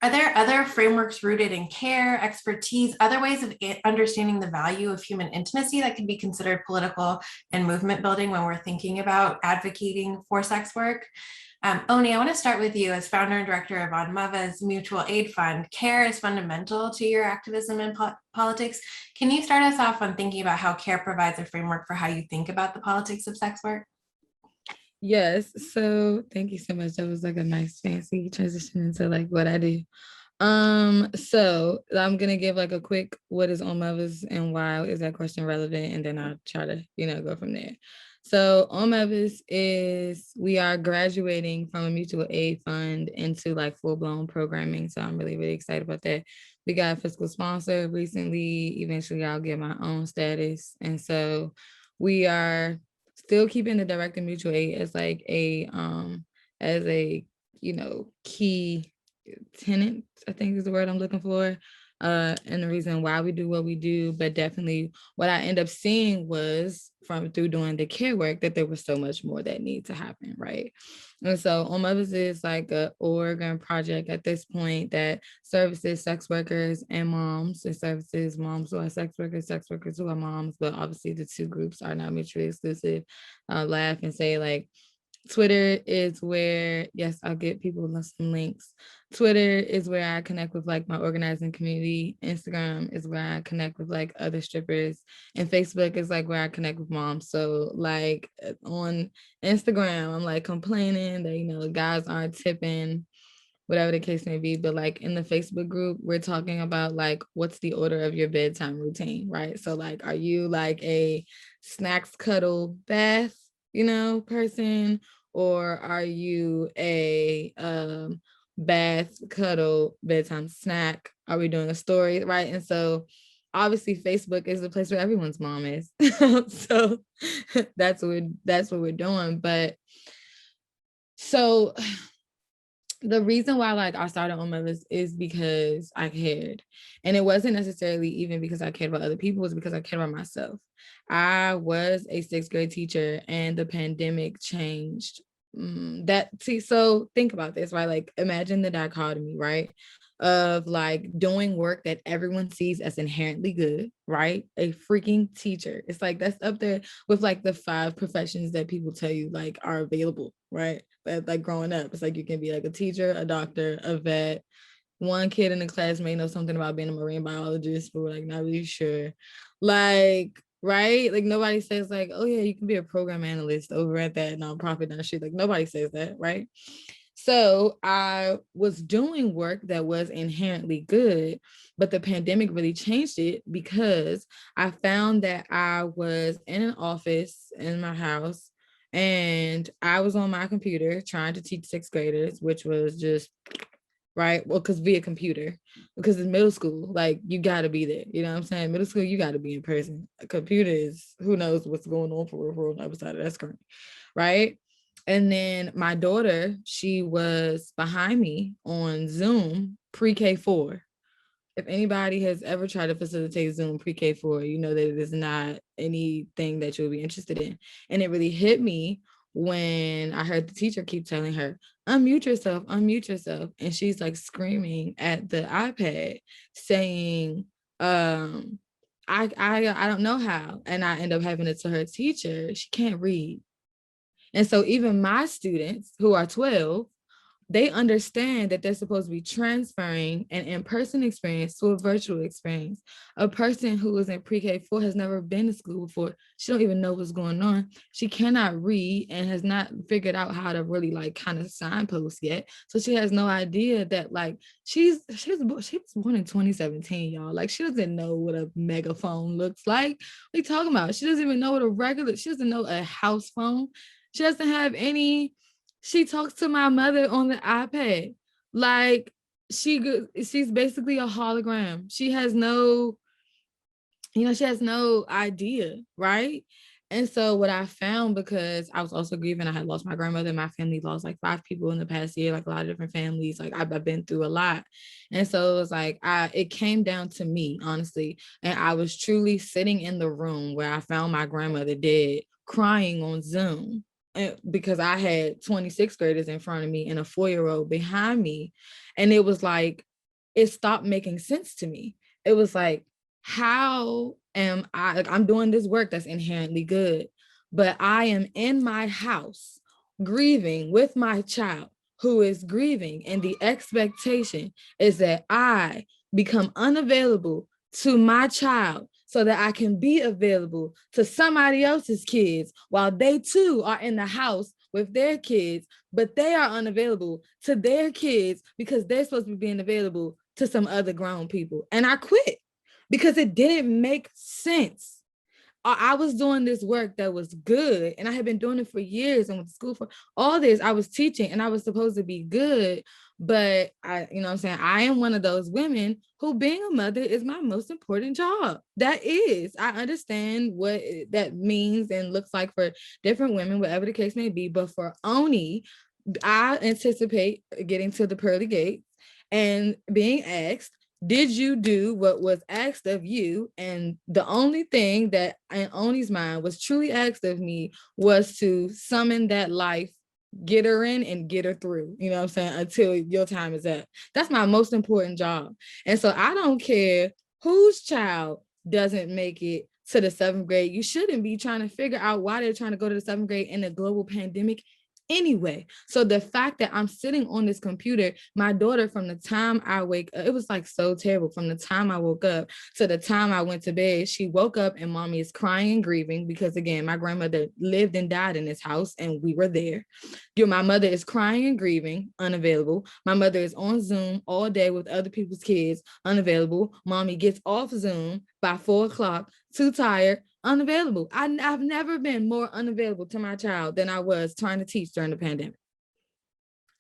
Are there other frameworks rooted in care, expertise, other ways of understanding the value of human intimacy that can be considered political and movement building when we're thinking about advocating for sex work? Oni, I want to start with you as founder and director of Anmava's Mutual Aid Fund. Care is fundamental to your activism in politics. Can you start us off on thinking about how care provides a framework for how you think about the politics of sex work? Yes, so thank you so much. That was like a nice fancy transition into like what I do. So I'm gonna give like a quick what is On Mothers and why is that question relevant, and then I'll try to go from there. So On Mothers is we are graduating from a mutual aid fund into like full-blown programming. So I'm really excited about that. We got a fiscal sponsor recently. Eventually I'll get my own status, and so we are still keeping the direct and mutual aid as like a key tenant, I think is the word I'm looking for, and the reason why we do what we do. But definitely what I end up seeing was through doing the care work that there was so much more that needs to happen, right? And so On Mothers is like a Oregon project at this point that services sex workers and moms. It services moms who are sex workers who are moms, but obviously the two groups are not mutually exclusive. I'll laugh and say like Twitter is where, yes, I'll get people some links. Twitter is where I connect with like my organizing community. Instagram is where I connect with like other strippers. And Facebook is like where I connect with moms. So like on Instagram, I'm like complaining that, guys aren't tipping, whatever the case may be. But like in the Facebook group, we're talking about like, what's the order of your bedtime routine, right? So like, are you like a snacks, cuddle, bath, person? Or are you a bath, cuddle, bedtime snack? Are we doing a story, right? And so obviously Facebook is the place where everyone's mom is. So that's what we're doing. But so the reason why like I started on my list is because I cared. And it wasn't necessarily even because I cared about other people, it was because I cared about myself. I was a 6th grade teacher and the pandemic changed that. See, so think about this, right? Like imagine the dichotomy, right? Of like doing work that everyone sees as inherently good, right? A freaking teacher. It's like that's up there with like the 5 professions that people tell you like are available, right? But like growing up, it's like you can be like a teacher, a doctor, a vet. One kid in the class may know something about being a marine biologist, but we're like not really sure. Like, right? Like nobody says like, oh yeah, you can be a program analyst over at that nonprofit down the street. Like nobody says that, right? So I was doing work that was inherently good, but the pandemic really changed it because I found that I was in an office in my house and I was on my computer trying to teach 6th graders, which was just right. Well, because via computer, because in middle school, like you got to be there. You know what I'm saying? Middle school, you got to be in person. A computer is who knows what's going on for on the other side of that screen, right? And then my daughter, she was behind me on Zoom pre-K4. If anybody has ever tried to facilitate Zoom pre-K4, you know that it is not anything that you'll be interested in. And it really hit me when I heard the teacher keep telling her, unmute yourself, unmute yourself. And she's like screaming at the iPad saying, I don't know how. And I end up having to tell her teacher, she can't read. And so even my students who are 12, they understand that they're supposed to be transferring an in-person experience to a virtual experience. A person who is in pre-K4 has never been to school before. She don't even know what's going on. She cannot read and has not figured out how to really like kind of signpost yet. So she has no idea that like she was born in 2017, y'all. Like she doesn't know what a megaphone looks like. What are you talking about? She doesn't even know what she doesn't know a house phone. She doesn't have any. She talks to my mother on the iPad. Like she's basically a hologram. She has no, she has no idea, right? And so what I found, because I was also grieving, I had lost my grandmother. My family lost like 5 people in the past year, like a lot of different families. Like I've been through a lot. And so it was like, it came down to me, honestly. And I was truly sitting in the room where I found my grandmother dead, crying on Zoom. Because I had 26 graders in front of me and a 4-year-old behind me. And it was like, it stopped making sense to me. It was like, how am I, like, I'm doing this work that's inherently good, but I am in my house grieving with my child who is grieving. And the expectation is that I become unavailable to my child so that I can be available to somebody else's kids while they too are in the house with their kids, but they are unavailable to their kids because they're supposed to be being available to some other grown people. And I quit because it didn't make sense. I was doing this work that was good and I had been doing it for years and went to school for all this. I was teaching and I was supposed to be good, but I am one of those women who being a mother is my most important job. That is, I understand what that means and looks like for different women, whatever the case may be. But for Oni, I anticipate getting to the pearly gates and being asked, did you do what was asked of you? And the only thing that in Oni's mind was truly asked of me was to summon that life, get her in and get her through, you know what I'm saying, until your time is up. That's my most important job. And so I don't care whose child doesn't make it to the 7th grade. You shouldn't be trying to figure out why they're trying to go to the 7th grade in a global pandemic anyway. So the fact that I'm sitting on this computer, my daughter, from the time I wake up, it was like so terrible. From the time I woke up to the time I went to bed, she woke up and mommy is crying and grieving because, again, my grandmother lived and died in this house and we were there. My mother is crying and grieving, unavailable. My mother is on Zoom all day with other people's kids, unavailable. Mommy gets off Zoom by 4 o'clock, too tired, unavailable. I've never been more unavailable to my child than I was trying to teach during the pandemic.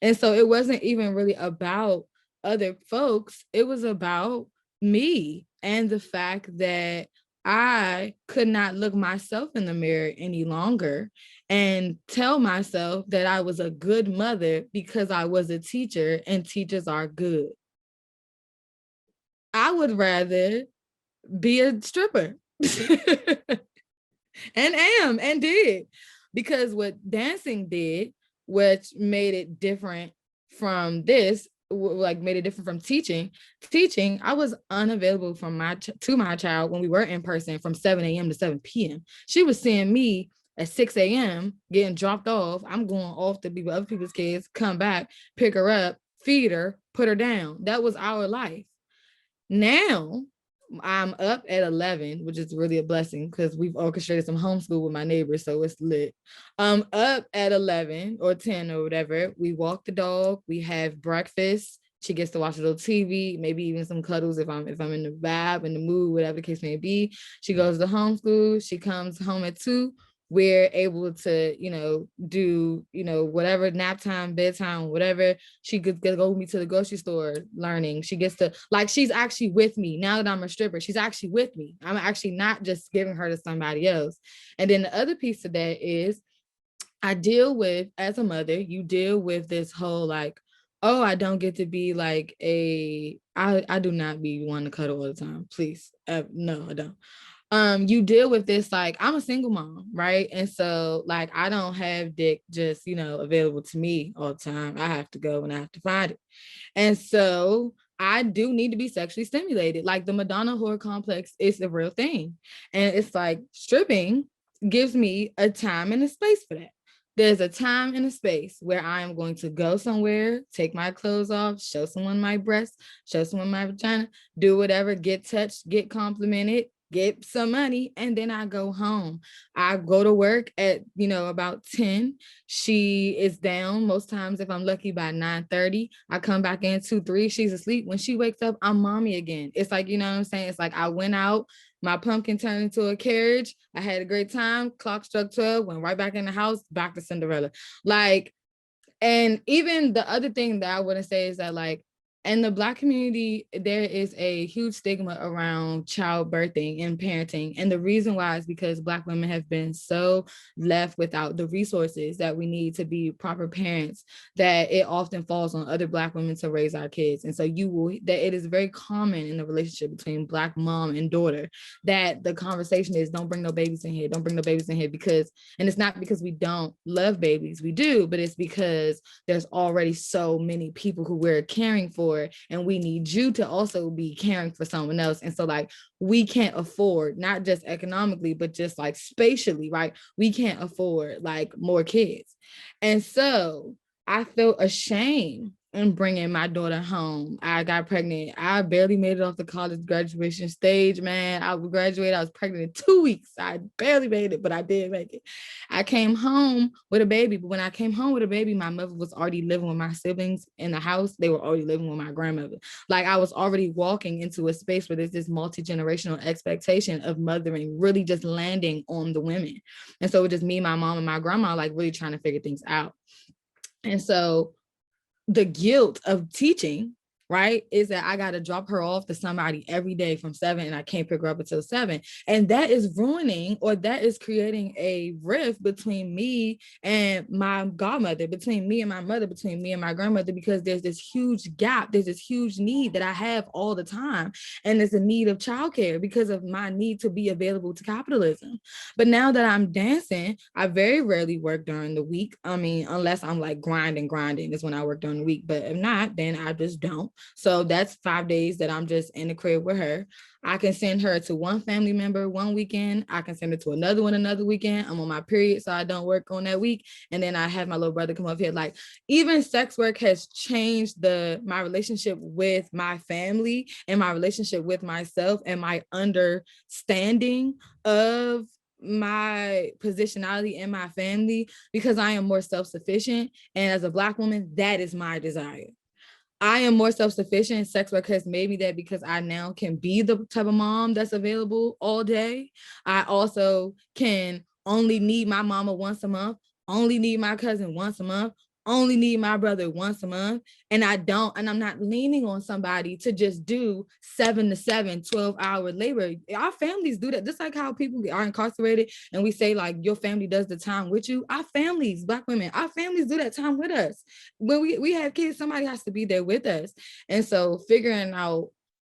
And so it wasn't even really about other folks. It was about me and the fact that I could not look myself in the mirror any longer and tell myself that I was a good mother because I was a teacher and teachers are good. I would rather be a stripper and am and did, because what dancing did, which made it different from this, like made it different from teaching, I was unavailable from to my child when we were in person from 7 a.m. to 7 p.m. She was seeing me at 6 a.m. getting dropped off. I'm going off to be with other people's kids, come back, pick her up, feed her, put her down. That was our life. Now I'm up at 11, which is really a blessing because we've orchestrated some homeschool with my neighbors, so it's lit. Up at 11 or 10 or whatever. We walk the dog, we have breakfast. She gets to watch a little TV, maybe even some cuddles if I'm in the vibe, in the mood, whatever the case may be. She goes to homeschool. She comes home at 2. We're able to, do, whatever, nap time, bedtime, whatever. She could go with me to the grocery store learning. She gets to, like, she's actually with me. Now that I'm a stripper, she's actually with me. I'm actually not just giving her to somebody else. And then the other piece of that is I deal with, as a mother, you deal with this whole like, oh, I don't get to be like I do not be one to cuddle all the time. Please. No, I don't. You deal with this, like, I'm a single mom, right? And so like I don't have dick just available to me all the time. I have to go and I have to find it. And so I do need to be sexually stimulated. Like the Madonna whore complex is a real thing. And it's like stripping gives me a time and a space for that. There's a time and a space where I am going to go somewhere, take my clothes off, show someone my breasts, show someone my vagina, do whatever, get touched, get complimented, get some money, and then I go home. I go to work at, about 10. She is down most times, if I'm lucky, by 9:30. I come back in 2-3. She's asleep. When she wakes up, I'm mommy again. It's like, you know what I'm saying? It's like I went out, my pumpkin turned into a carriage. I had a great time. Clock struck 12, went right back in the house, back to Cinderella. Like, and even the other thing that I want to say is that, like, in the Black community, there is a huge stigma around childbirthing and parenting. And the reason why is because Black women have been so left without the resources that we need to be proper parents, that it often falls on other Black women to raise our kids. And so that it is very common in the relationship between Black mom and daughter that the conversation is, don't bring no babies in here, don't bring no babies in here, because, and it's not because we don't love babies, we do, but it's because there's already so many people who we're caring for, and we need you to also be caring for someone else. And so like we can't afford, not just economically, but just like spatially, right? We can't afford like more kids. And so I felt ashamed in bringing my daughter home. I got pregnant. I barely made it off the college graduation stage, man. I graduated. I was pregnant in 2 weeks. I barely made it, but I did make it. I came home with a baby, but when I came home with a baby, my mother was already living with my siblings in the house. They were already living with my grandmother. Like I was already walking into a space where there's this multi-generational expectation of mothering really just landing on the women. And so it was just me, my mom, and my grandma, like really trying to figure things out. And so the guilt of teaching, right, is that I got to drop her off to somebody every day from 7 and I can't pick her up until 7. And that is ruining, or that is creating a rift between me and my godmother, between me and my mother, between me and my grandmother, because there's this huge gap. There's this huge need that I have all the time. And it's a need of childcare because of my need to be available to capitalism. But now that I'm dancing, I very rarely work during the week. I mean, unless I'm like grinding is when I work during the week. But if not, then I just don't. So that's 5 days that I'm just in the crib with her. I can send her to one family member one weekend. I can send her to another one another weekend. I'm on my period, so I don't work on that week. And then I have my little brother come up here. Like, even sex work has changed my relationship with my family and my relationship with myself and my understanding of my positionality in my family, because I am more self-sufficient. And as a Black woman, that is my desire. I am more self-sufficient. Sex work has made me that because I now can be the type of mom that's available all day. I also can only need my mama once a month, only need my cousin once a month, only need my brother once a month, and I'm not leaning on somebody to just do 7 to 7, 12-hour labor. Our families do that, just like how people are incarcerated and we say like your family does the time with you. Our families, Black women, our families do that time with us. When we have kids, somebody has to be there with us. And so figuring out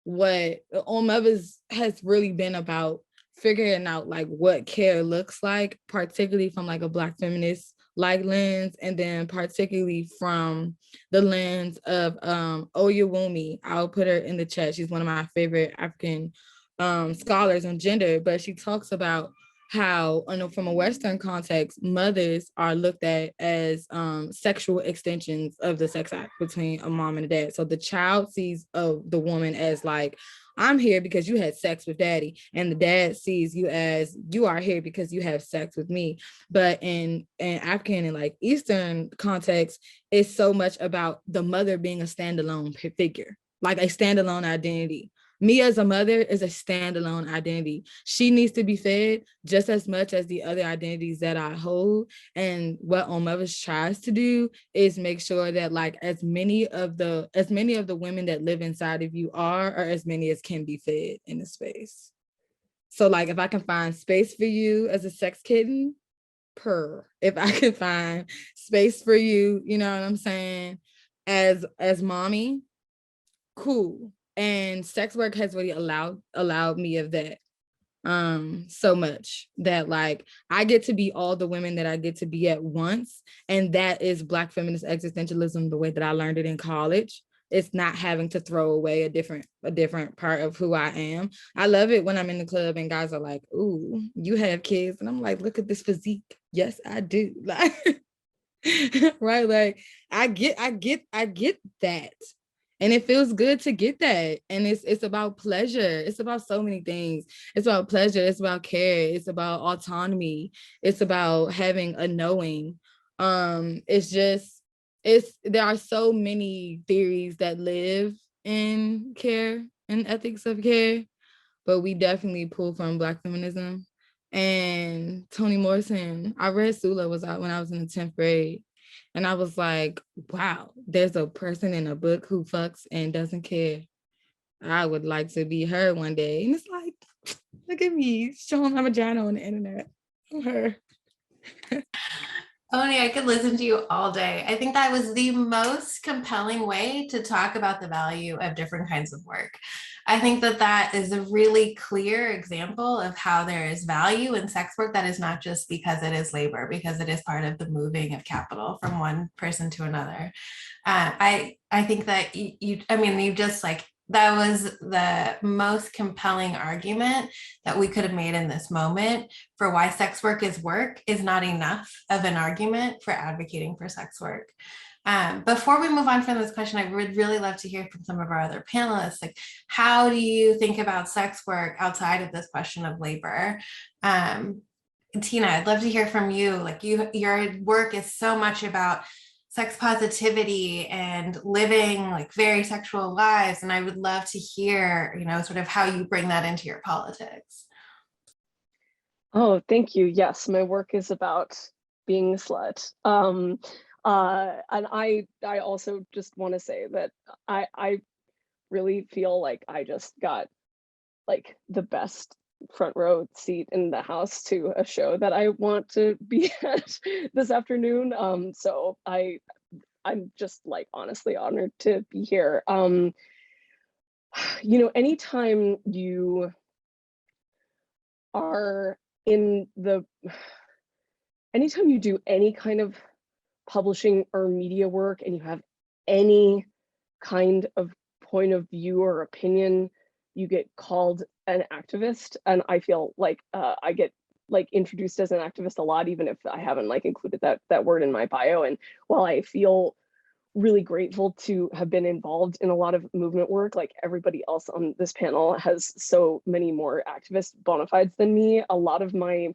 what On Mothers has really been about, figuring out like what care looks like, particularly from like a Black feminist like lens, and then particularly from the lens of Oyewumi. I'll put her in the chat. She's one of my favorite African scholars on gender, but she talks about how, from a Western context, mothers are looked at as sexual extensions of the sex act between a mom and a dad. So the child sees the woman as like, I'm here because you had sex with daddy, and the dad sees you as, you are here because you have sex with me. But in African and like Eastern context, it's so much about the mother being a standalone figure, like a standalone identity. Me as a mother is a standalone identity. She needs to be fed just as much as the other identities that I hold. And what On Mothers tries to do is make sure that like as many of the women that live inside of you are, or as many as can be fed in the space. So like if I can find space for you as a sex kitten, if I can find space for you, you know what I'm saying, as mommy, cool. And sex work has really allowed me of that so much that like I get to be all the women that I get to be at once. And that is Black feminist existentialism, the way that I learned it in college. It's not having to throw away a different part of who I am. I love it when I'm in the club and guys are like, ooh, you have kids. And I'm like, look at this physique. Yes, I do. Like, right? Like I get that. And it feels good to get that. And it's about pleasure. It's about so many things. It's about pleasure. It's about care. It's about autonomy. It's about having a knowing. There are so many theories that live in care and ethics of care, but we definitely pull from Black feminism. And Toni Morrison, I read Sula was out when I was in the 10th grade. And I was like, wow, there's a person in a book who fucks and doesn't care. I would like to be her one day. And it's like, look at me showing my vagina on the internet. I'm her. Oni, I could listen to you all day. I think that was the most compelling way to talk about the value of different kinds of work. I think that is a really clear example of how there is value in sex work that is not just because it is labor, because it is part of the moving of capital from one person to another. I think that you just like, that was the most compelling argument that we could have made in this moment for why sex work is not enough of an argument for advocating for sex work. Before we move on from this question, I would really love to hear from some of our other panelists, like, how do you think about sex work outside of this question of labor? Tina, I'd love to hear from you. Like, your work is so much about sex positivity and living like very sexual lives. And I would love to hear, sort of how you bring that into your politics. Oh, thank you. Yes, my work is about being a slut. And I also just want to say that I really feel like I just got like the best front row seat in the house to a show that I want to be at this afternoon. So I'm just like honestly honored to be here. Anytime you are anytime you do any kind of publishing or media work and you have any kind of point of view or opinion, you get called an activist. And I feel like I get like introduced as an activist a lot, even if I haven't like included that word in my bio. And while I feel really grateful to have been involved in a lot of movement work, like everybody else on this panel has so many more activist bona fides than me, a lot of my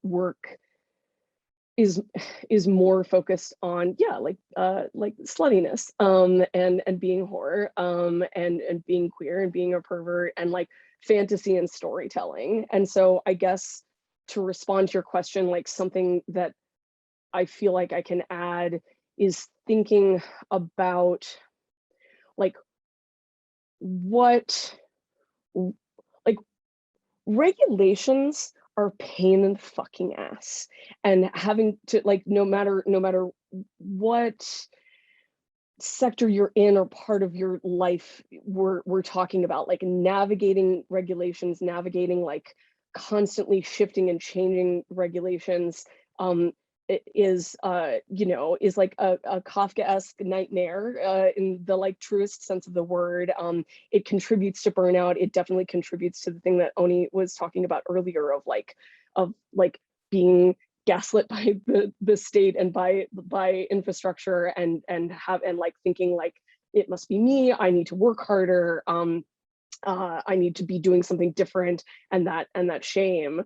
work is more focused on like sluttiness and being whore and being queer and being a pervert and like fantasy and storytelling. And so I guess to respond to your question, like something that I feel like I can add is thinking about like what, like, regulations are pain in the fucking ass, and having to, like, no matter what sector you're in or part of your life we're talking about, like navigating regulations, navigating like constantly shifting and changing regulations, it is is like a Kafkaesque nightmare, in the like truest sense of the word. It contributes to burnout. It definitely contributes to the thing that Oni was talking about earlier of like being gaslit by the state and by infrastructure, and like thinking like it must be me, I need to work harder, I need to be doing something different, and that shame,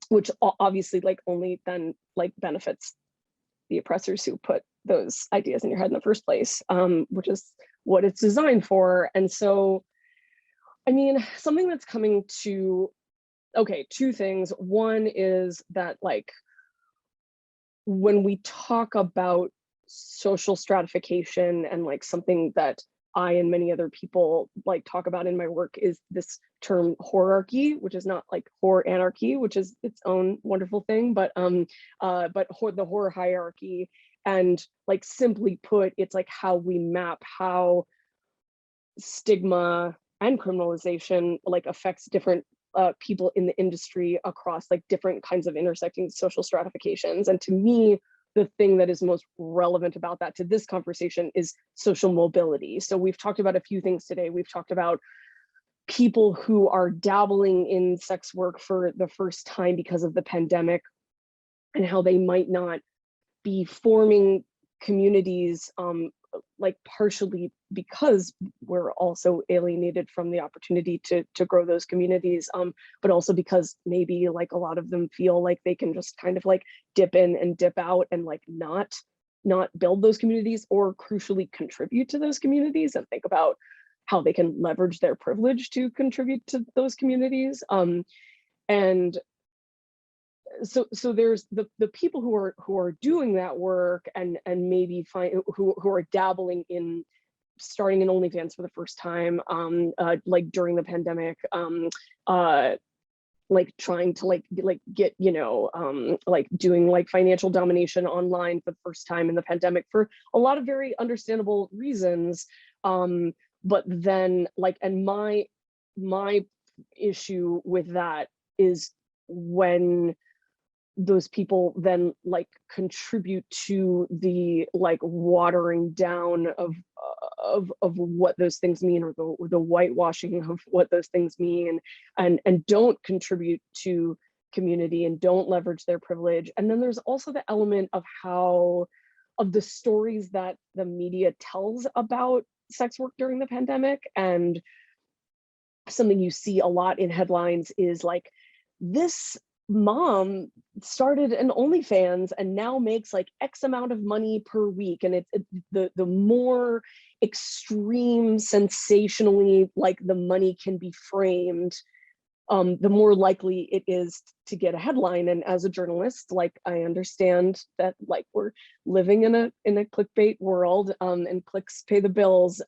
which obviously like only then like benefits the oppressors who put those ideas in your head in the first place, which is what it's designed for. And so, I mean, something that's coming to, okay, two things. One is that like when we talk about social stratification, and like something that I and many other people like talk about in my work is this term hierarchy, which is not like whore anarchy, which is its own wonderful thing, but the whore hierarchy. And like simply put, it's like how we map how stigma and criminalization like affects different people in the industry across like different kinds of intersecting social stratifications. And to me, the thing that is most relevant about that to this conversation is social mobility. So we've talked about a few things today. We've talked about people who are dabbling in sex work for the first time because of the pandemic, and how they might not be forming communities, like partially because we're also alienated from the opportunity to grow those communities, but also because maybe like a lot of them feel like they can just kind of like dip in and dip out and like not build those communities, or crucially contribute to those communities and think about how they can leverage their privilege to contribute to those communities. And so there's the people who are doing that work, and maybe who are dabbling in starting an OnlyFans for the first time, like during the pandemic, like trying to like get like doing like financial domination online for the first time in the pandemic for a lot of very understandable reasons. But then like, and my issue with that is when those people then like contribute to the like watering down of what those things mean, or the whitewashing of what those things mean, and don't contribute to community and don't leverage their privilege. And then there's also the element of the stories that the media tells about sex work during the pandemic. And something you see a lot in headlines is like, this mom started an OnlyFans and now makes like X amount of money per week. And the more extreme, sensationally like the money can be framed, the more likely it is to get a headline. And as a journalist, like I understand that like we're living in a clickbait world, and clicks pay the bills.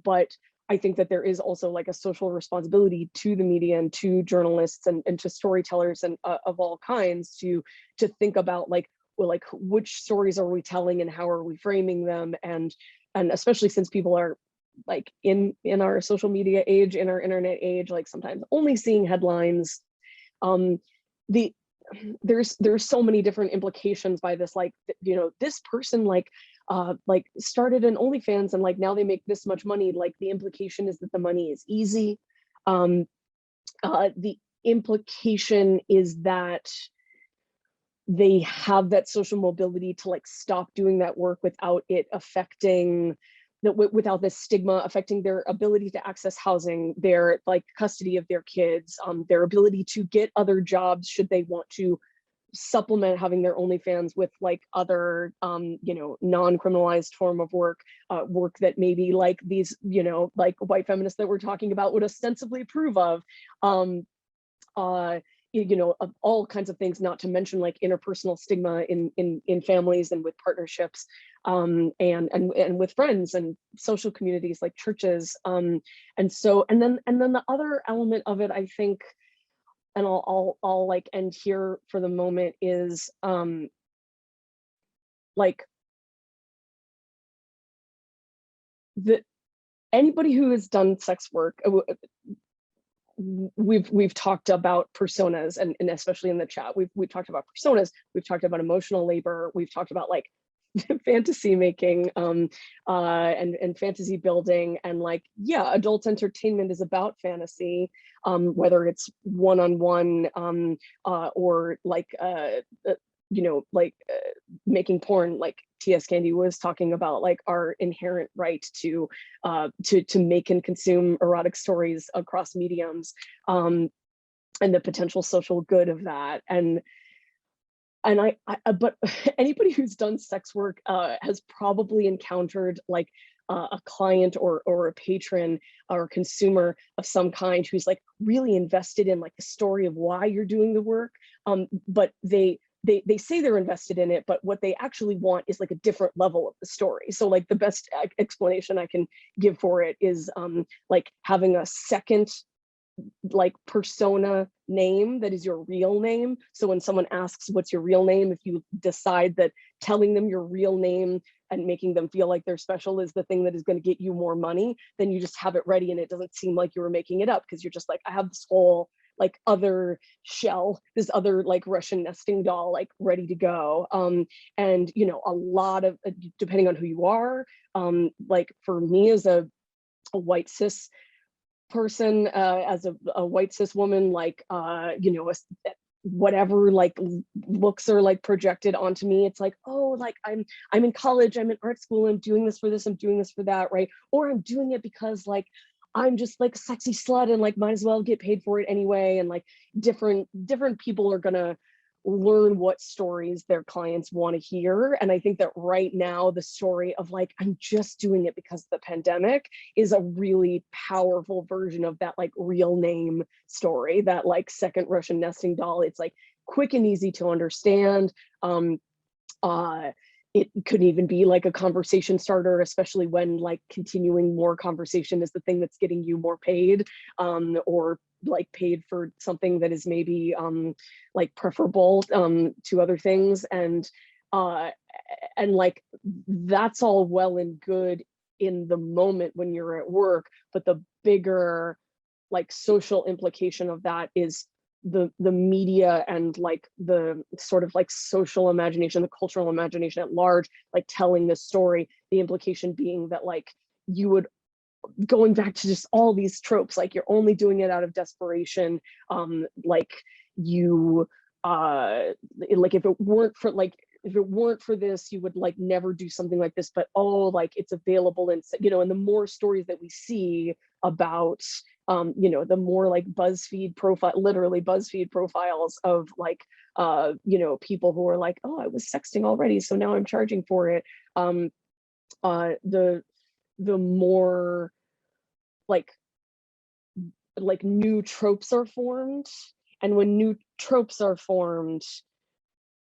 But I think that there is also like a social responsibility to the media and to journalists and to storytellers and of all kinds to think about like, well, like which stories are we telling and how are we framing them, and especially since people are like in our social media age, in our internet age, like sometimes only seeing headlines. There's so many different implications by this, like, this person like started an OnlyFans and like now they make this much money. Like the implication is that the money is easy. The implication is that they have that social mobility to like stop doing that work without it affecting, without this stigma affecting their ability to access housing, their like custody of their kids, their ability to get other jobs should they want to supplement having their OnlyFans with like other non-criminalized form of work, work that maybe like these like white feminists that we're talking about would ostensibly approve of. of all kinds of things, not to mention like interpersonal stigma in families and with partnerships, and with friends and social communities like churches. And then the other element of it, I think, and I'll like end here for the moment, is like anybody who has done sex work, we've talked about personas, and especially in the chat, we've talked about personas, we've talked about emotional labor, we've talked about like fantasy making, and fantasy building, and like, yeah, adult entertainment is about fantasy, whether it's one-on-one, or like making porn, like T.S. Candy was talking about, like our inherent right to make and consume erotic stories across mediums, and the potential social good of that. And but anybody who's done sex work has probably encountered like a client or a patron or a consumer of some kind who's like really invested in like the story of why you're doing the work, but they say they're invested in it, but what they actually want is like a different level of the story. So like the best explanation I can give for it is like having a second like persona name that is your real name. So when someone asks what's your real name, if you decide that telling them your real name and making them feel like they're special is the thing that is going to get you more money, then you just have it ready and it doesn't seem like you were making it up, because you're just like, I have this whole like other shell, this other like Russian nesting doll, like ready to go. And a lot of, depending on who you are, like for me as a white cis person, as a white cis woman, like whatever like looks are like projected onto me, it's like, oh, like I'm in college, I'm in art school, I'm doing this for this, I'm doing this for that, right? Or I'm doing it because like I'm just like a sexy slut and like might as well get paid for it anyway. And like different people are gonna learn what stories their clients want to hear. And I think that right now the story of like, I'm just doing it because of the pandemic is a really powerful version of that like real name story, that like second Russian nesting doll. It's like quick and easy to understand. It could even be like a conversation starter, especially when like continuing more conversation is the thing that's getting you more paid, or like paid for something that is maybe like preferable to other things. And like that's all well and good in the moment when you're at work, but the bigger like social implication of that is the media and like the sort of like social imagination, the cultural imagination at large, like telling this story, the implication being that like you would, going back to just all these tropes, like you're only doing it out of desperation, like you like if it weren't for this, you would like never do something like this, but oh, like it's available. And and the more stories that we see about the more like literally BuzzFeed profiles of like people who are like, oh, I was sexting already, so now I'm charging for it, the more like new tropes are formed. And when new tropes are formed,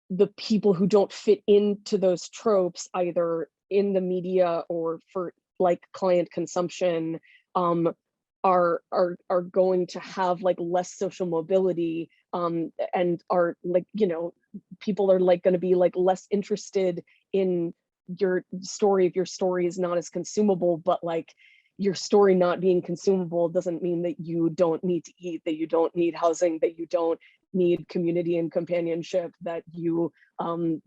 the people who don't fit into those tropes, either in the media or for like client consumption, are going to have like less social mobility, and are like people are like going to be like less interested in your story if your story is not as consumable. But like your story not being consumable doesn't mean that you don't need to eat, that you don't need housing, that you don't need community and companionship, that you don't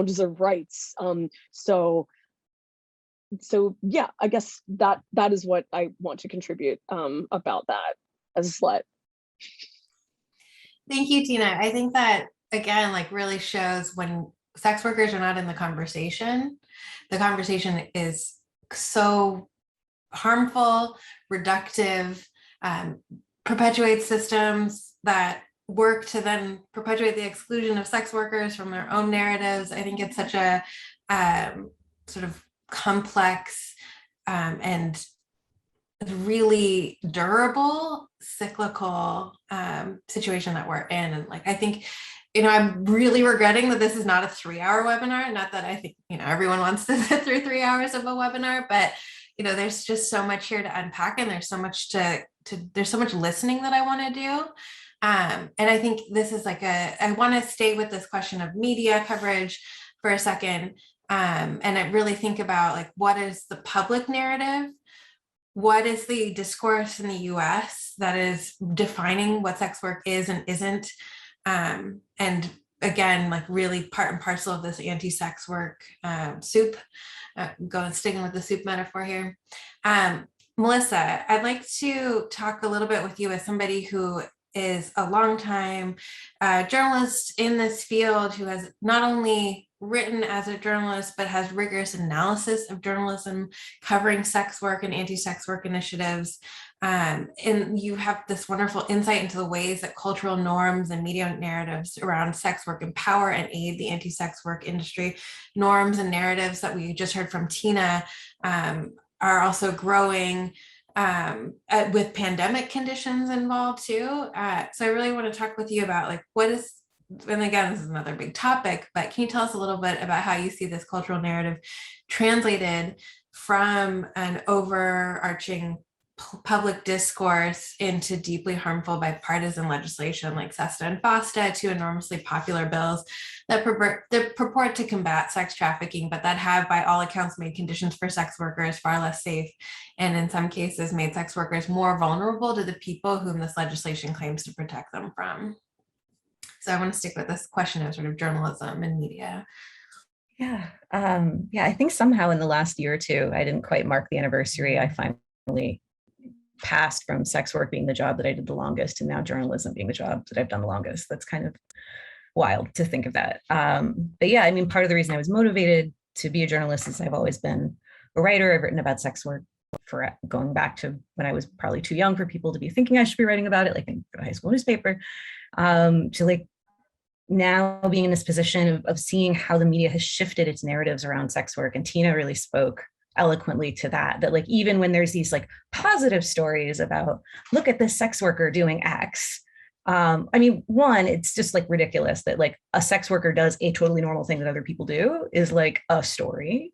deserve rights. So yeah, I guess that is what I want to contribute about that as a slut. Thank you, Tina. I think that again, like really shows when sex workers are not in the conversation is so harmful, reductive, perpetuates systems that work to then perpetuate the exclusion of sex workers from their own narratives. I think it's such a sort of complex and really durable, cyclical situation that we're in. And like, I think, I'm really regretting that this is not a 3-hour webinar. Not that I think, everyone wants to sit through 3 hours of a webinar, but, there's just so much here to unpack, and there's so much there's so much listening that I want to do. And I think this is like I want to stay with this question of media coverage for a second. And I really think about like, what is the public narrative? What is the discourse in the US that is defining what sex work is and isn't? And again, like really part and parcel of this anti-sex work soup, sticking with the soup metaphor here. Melissa, I'd like to talk a little bit with you as somebody who is a longtime journalist in this field, who has not only written as a journalist, but has rigorous analysis of journalism covering sex work and anti-sex work initiatives. And you have this wonderful insight into the ways that cultural norms and media narratives around sex work empower and aid the anti-sex work industry. Norms and narratives that we just heard from Tina are also growing with pandemic conditions involved too. So I really want to talk with you about like, and again, this is another big topic, but can you tell us a little bit about how you see this cultural narrative translated from an overarching public discourse into deeply harmful bipartisan legislation like SESTA and FOSTA, to enormously popular bills that purport to combat sex trafficking, but that have, by all accounts, made conditions for sex workers far less safe, and in some cases made sex workers more vulnerable to the people whom this legislation claims to protect them from. So I want to stick with this question of sort of journalism and media. Yeah, I think somehow in the last year or two, I didn't quite mark the anniversary. I finally passed from sex work being the job that I did the longest, and now journalism being the job that I've done the longest. That's kind of wild to think of that. But yeah, I mean, part of the reason I was motivated to be a journalist is I've always been a writer. I've written about sex work for going back to when I was probably too young for people to be thinking I should be writing about it, like in a high school newspaper, to like now being in this position of seeing how the media has shifted its narratives around sex work. And Tina really spoke eloquently to that like even when there's these like positive stories about, look at this sex worker doing X. I mean, one, it's just like ridiculous that like a sex worker does a totally normal thing that other people do is like a story.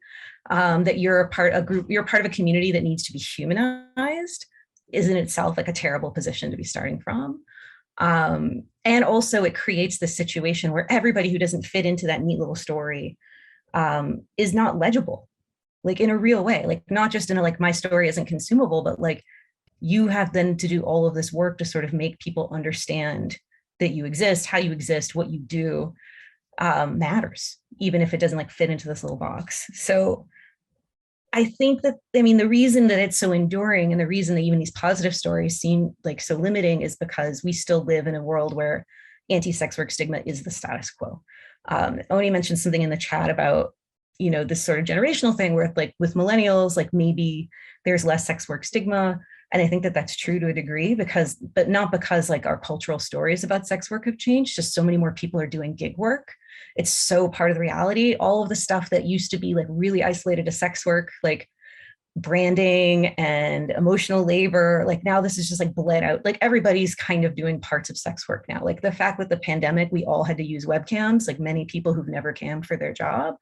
That you're a part of a group, you're part of a community that needs to be humanized is in itself like a terrible position to be starting from. And also it creates this situation where everybody who doesn't fit into that neat little story is not legible, like in a real way, like not just in a like my story isn't consumable, but like you have then to do all of this work to sort of make people understand that you exist, how you exist, what you do matters, even if it doesn't like fit into this little box. So I think that, I mean, the reason that it's so enduring and the reason that even these positive stories seem like so limiting is because we still live in a world where anti-sex work stigma is the status quo. Oni mentioned something in the chat about, you know, this sort of generational thing where like with millennials, like maybe there's less sex work stigma. And I think that that's true to a degree but not because like our cultural stories about sex work have changed, just so many more people are doing gig work. It's so part of the reality. All of the stuff that used to be like really isolated to sex work, like branding and emotional labor, like now this is just like bled out. Like everybody's kind of doing parts of sex work now. Like the fact with the pandemic, we all had to use webcams, like many people who've never cammed for their job.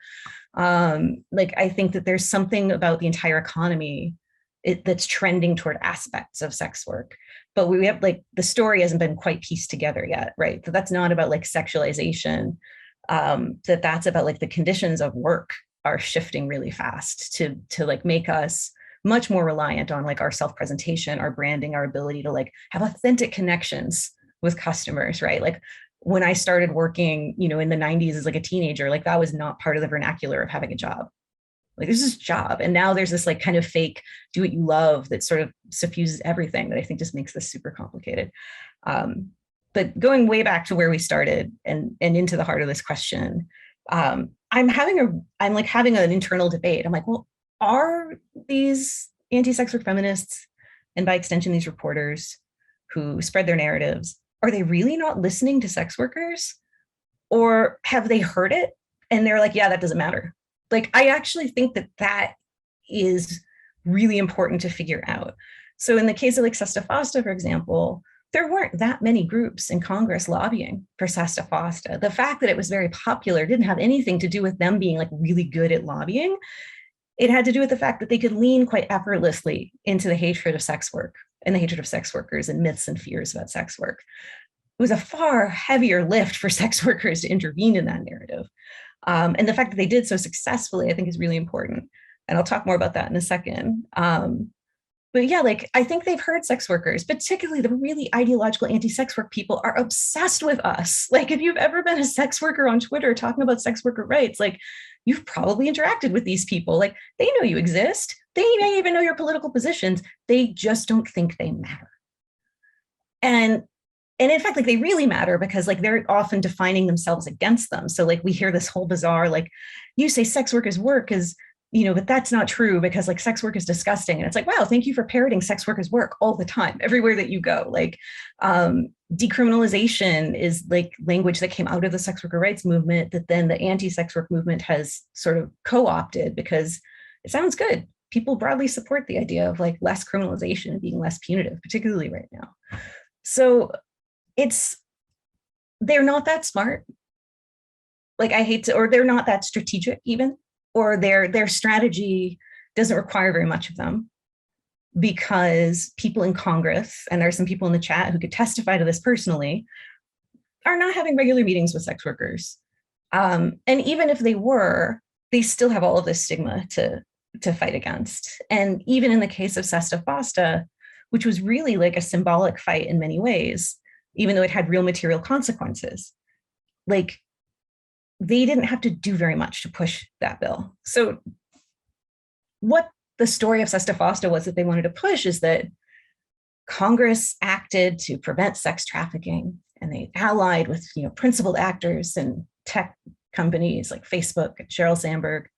Like I think that there's something about the entire economy that's trending toward aspects of sex work. But we have like, the story hasn't been quite pieced together yet, right? So that's not about like sexualization, that's about like the conditions of work are shifting really fast to like make us much more reliant on like our self-presentation, our branding, our ability to like have authentic connections with customers, right? Like when I started working, you know, in the 90s as like a teenager, like that was not part of the vernacular of having a job. Like there's this job. And now there's this like kind of fake do what you love that sort of suffuses everything that I think just makes this super complicated. But going way back to where we started and into the heart of this question, I'm having an internal debate. I'm like, well, are these anti-sex work feminists, and by extension, these reporters who spread their narratives, are they really not listening to sex workers? Or have they heard it and they're like, yeah, that doesn't matter. Like, I actually think that is really important to figure out. So in the case of like Sesta Fosta, for example, there weren't that many groups in Congress lobbying for Sesta Fosta. The fact that it was very popular didn't have anything to do with them being like really good at lobbying. It had to do with the fact that they could lean quite effortlessly into the hatred of sex work and the hatred of sex workers and myths and fears about sex work. It was a far heavier lift for sex workers to intervene in that narrative. And the fact that they did so successfully, I think, is really important. And I'll talk more about that in a second. But yeah, like I think they've heard sex workers, particularly the really ideological anti-sex work people, are obsessed with us. Like if you've ever been a sex worker on Twitter talking about sex worker rights, like you've probably interacted with these people. Like they know you exist. They may even know your political positions. They just don't think they matter. And in fact, like they really matter because like they're often defining themselves against them. So like we hear this whole bizarre, like you say sex workers work is, but that's not true because like sex work is disgusting. And it's like, wow, thank you for parroting sex workers work all the time, everywhere that you go. Like decriminalization is like language that came out of the sex worker rights movement that then the anti-sex work movement has sort of co-opted because it sounds good. People broadly support the idea of like less criminalization and being less punitive, particularly right now. So they're not that smart. Like or they're not that strategic even, or their strategy doesn't require very much of them because people in Congress, and there are some people in the chat who could testify to this personally, are not having regular meetings with sex workers. And even if they were, they still have all of this stigma to fight against. And even in the case of Sesta Fosta, which was really like a symbolic fight in many ways, even though it had real material consequences, like they didn't have to do very much to push that bill. So what the story of Sesta Fosta was that they wanted to push is that Congress acted to prevent sex trafficking, and they allied with principled actors and tech companies like Facebook and Sheryl Sandberg.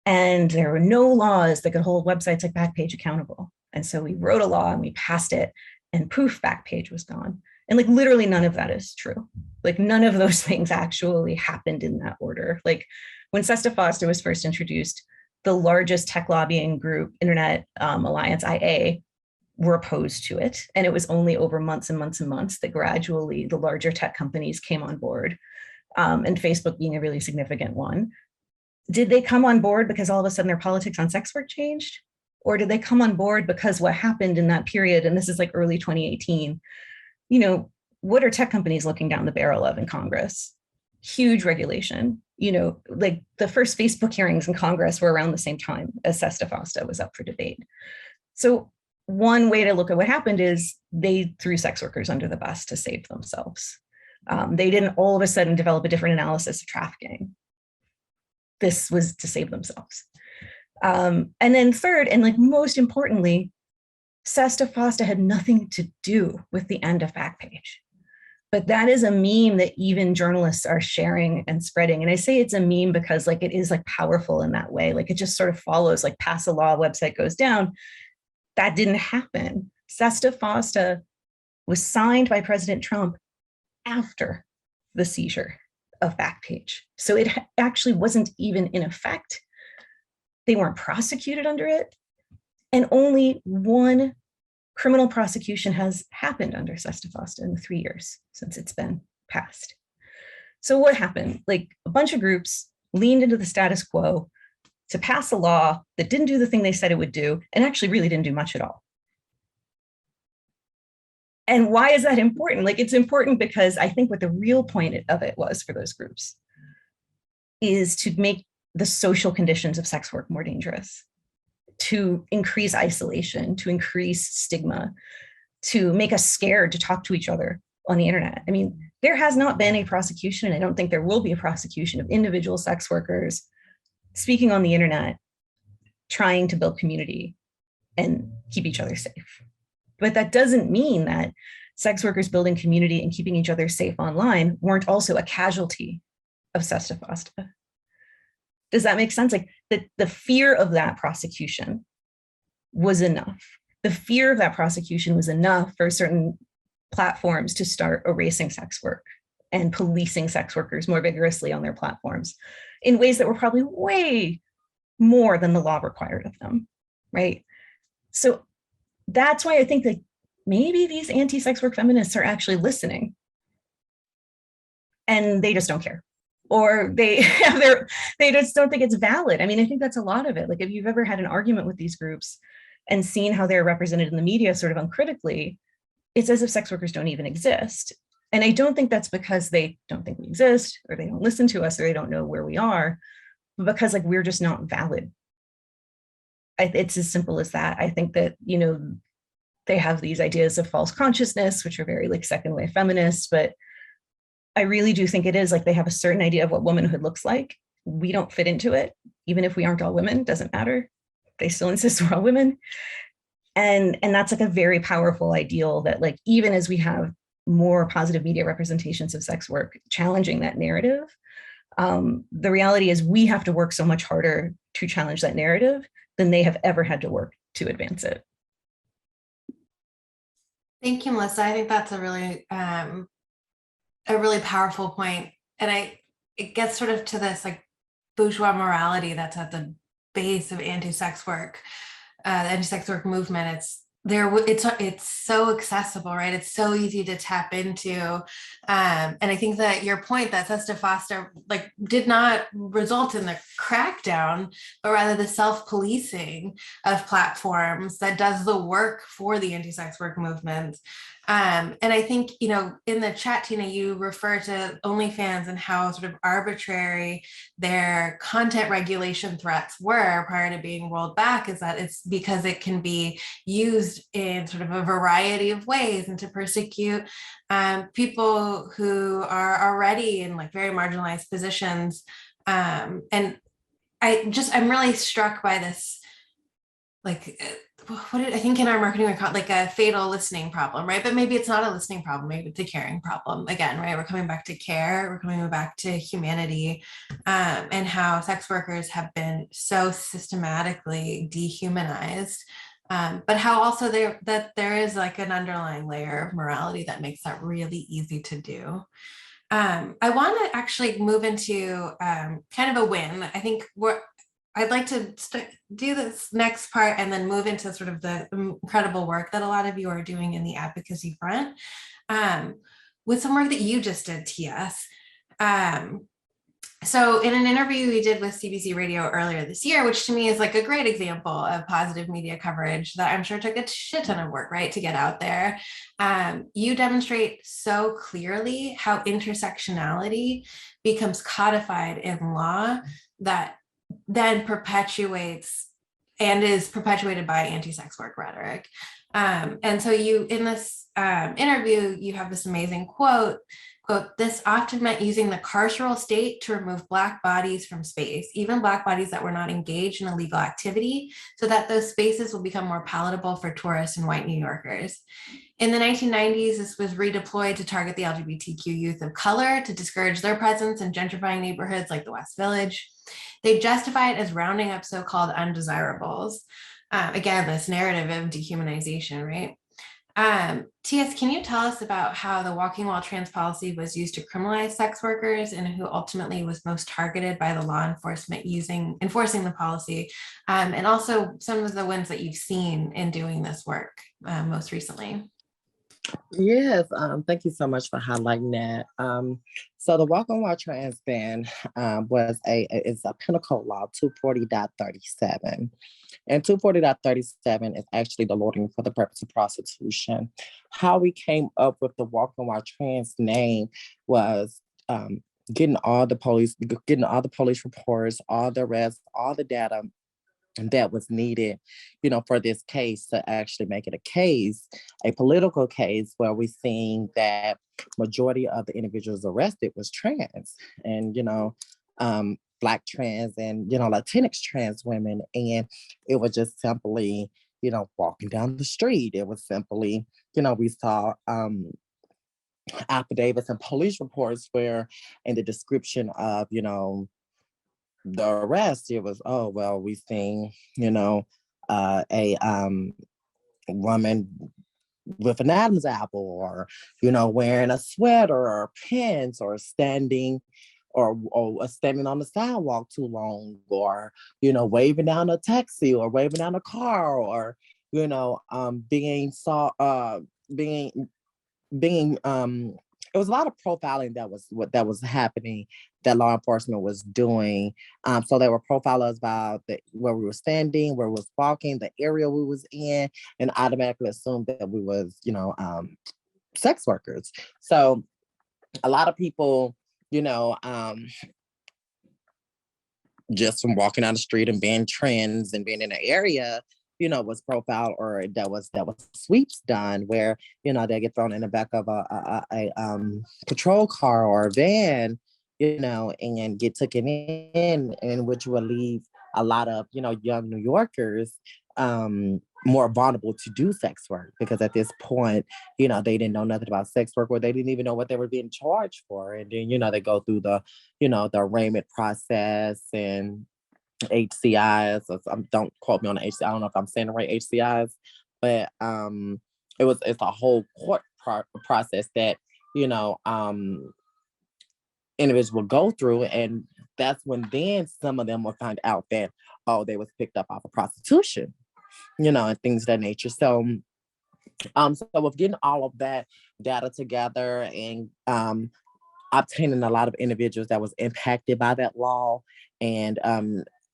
And there were no laws that could hold websites like Backpage accountable. And so we wrote a law and we passed it, and poof, Backpage was gone. And like literally none of that is true. Like none of those things actually happened in that order. Like when Sesta Fosta was first introduced, the largest tech lobbying group, Internet Alliance, IA, were opposed to it. And it was only over months and months and months that gradually the larger tech companies came on board, and Facebook being a really significant one. Did they come on board because all of a sudden their politics on sex work changed? Or did they come on board because what happened in that period, and this is like early 2018, what are tech companies looking down the barrel of in Congress? Huge regulation. Like the first Facebook hearings in Congress were around the same time as Sesta Fosta was up for debate. So one way to look at what happened is they threw sex workers under the bus to save themselves. They didn't all of a sudden develop a different analysis of trafficking. This was to save themselves. And then third, and like most importantly, Sesta Fosta had nothing to do with the end of Backpage. But that is a meme that even journalists are sharing and spreading. And I say it's a meme because like it is like powerful in that way. Like it just sort of follows, like pass a law, website goes down. That didn't happen. Sesta Fosta was signed by President Trump after the seizure of Backpage. So it actually wasn't even in effect. They weren't prosecuted under it. And only one criminal prosecution has happened under Sesta Fosta in the 3 years since it's been passed. So what happened? Like a bunch of groups leaned into the status quo to pass a law that didn't do the thing they said it would do, and actually really didn't do much at all. And why is that important? Like it's important because I think what the real point of it was for those groups is to make the social conditions of sex work more dangerous, to increase isolation, to increase stigma, to make us scared to talk to each other on the internet. I mean, there has not been a prosecution, and I don't think there will be a prosecution of individual sex workers speaking on the internet, trying to build community and keep each other safe. But that doesn't mean that sex workers building community and keeping each other safe online weren't also a casualty of Sesta Fosta. Does that make sense? Like the fear of that prosecution was enough. The fear of that prosecution was enough for certain platforms to start erasing sex work and policing sex workers more vigorously on their platforms in ways that were probably way more than the law required of them, right? So that's why I think that maybe these anti-sex work feminists are actually listening and they just don't care, or they have they just don't think it's valid. I mean, I think that's a lot of it. Like, if you've ever had an argument with these groups and seen how they're represented in the media sort of uncritically, it's as if sex workers don't even exist. And I don't think that's because they don't think we exist, or they don't listen to us, or they don't know where we are, but because like we're just not valid. It's as simple as that. I think that, you know, they have these ideas of false consciousness, which are very like second wave feminists, but I really do think it is like they have a certain idea of what womanhood looks like. We don't fit into it. Even if we aren't all women, doesn't matter. They still insist we're all women. And that's like a very powerful ideal that, like, even as we have more positive media representations of sex work challenging that narrative, the reality is we have to work so much harder to challenge that narrative than they have ever had to work to advance it. Thank you, Melissa. I think that's a really powerful point. And it gets sort of to this like bourgeois morality that's at the base of anti-sex work, the anti-sex work movement. It's so accessible, right? It's so easy to tap into. And I think that your point that Sesta Foster like did not result in the crackdown, but rather the self-policing of platforms that does the work for the anti-sex work movement. And I think, you know, in the chat, Tina, you refer to OnlyFans and how sort of arbitrary their content regulation threats were prior to being rolled back, is that it's because it can be used in sort of a variety of ways and to persecute people who are already in like very marginalized positions. And I'm really struck by this, like, what did I think in our marketing we call it like a fatal listening problem, right? But maybe it's not a listening problem, maybe it's a caring problem again, right? We're coming back to care, we're coming back to humanity, and how sex workers have been so systematically dehumanized, but how also that there is like an underlying layer of morality that makes that really easy to do. I want to actually move into kind of a win. I think I'd like to do this next part and then move into sort of the incredible work that a lot of you are doing in the advocacy front, with some work that you just did, TS. So in an interview we did with CBC Radio earlier this year, which to me is like a great example of positive media coverage that I'm sure took a shit ton of work, right, to get out there. You demonstrate so clearly how intersectionality becomes codified in law that then perpetuates and is perpetuated by anti-sex work rhetoric. And so you, in this interview, you have this amazing quote, "This often meant using the carceral state to remove Black bodies from space, even Black bodies that were not engaged in illegal activity, so that those spaces will become more palatable for tourists and white New Yorkers. In the 1990s, this was redeployed to target the LGBTQ youth of color to discourage their presence in gentrifying neighborhoods like the West Village. They justify it as rounding up so-called undesirables." Again, this narrative of dehumanization, right? TS, can you tell us about how the walking while trans policy was used to criminalize sex workers and who ultimately was most targeted by the law enforcement enforcing the policy, and also some of the wins that you've seen in doing this work most recently? Yes, thank you so much for highlighting that. So the Walk on While Trans ban is a penal law 240.37. And 240.37 is actually the loading for the purpose of prostitution. How we came up with the Walk on While Trans name was getting all the police reports, all the arrests, all the data that was needed, you know, for this case to actually make it a political case where we're seeing that majority of the individuals arrested was trans and, you know, Black trans and, you know, Latinx trans women. And it was just simply, you know, walking down the street. It was simply, you know, we saw affidavits and police reports where in the description of, you know, the arrest, it was, oh, well, we seen, you know, a woman with an Adam's apple or, you know, wearing a sweater or pants or standing or standing on the sidewalk too long or, you know, waving down a taxi or waving down a car or, being saw, being it was a lot of profiling that was happening, that law enforcement was doing. So they were profiling us about where we were standing, where we was walking, the area we was in, and automatically assumed that we was sex workers. So a lot of people, just from walking down the street and being trans and being in an area, was profiled, or that was sweeps done where, they get thrown in the back of a patrol car or a van, and get taken in which will leave a lot of, young New Yorkers more vulnerable to do sex work, because at this point, they didn't know nothing about sex work, or they didn't even know what they were being charged for. And then, they go through the arraignment process and HCIs. Don't quote me on the HCI. I don't know if I'm saying the right HCIs, but it's a whole court process that individuals will go through, and that's when then some of them will find out that, oh, they was picked up off of prostitution, and things of that nature. So with getting all of that data together and obtaining a lot of individuals that was impacted by that law, and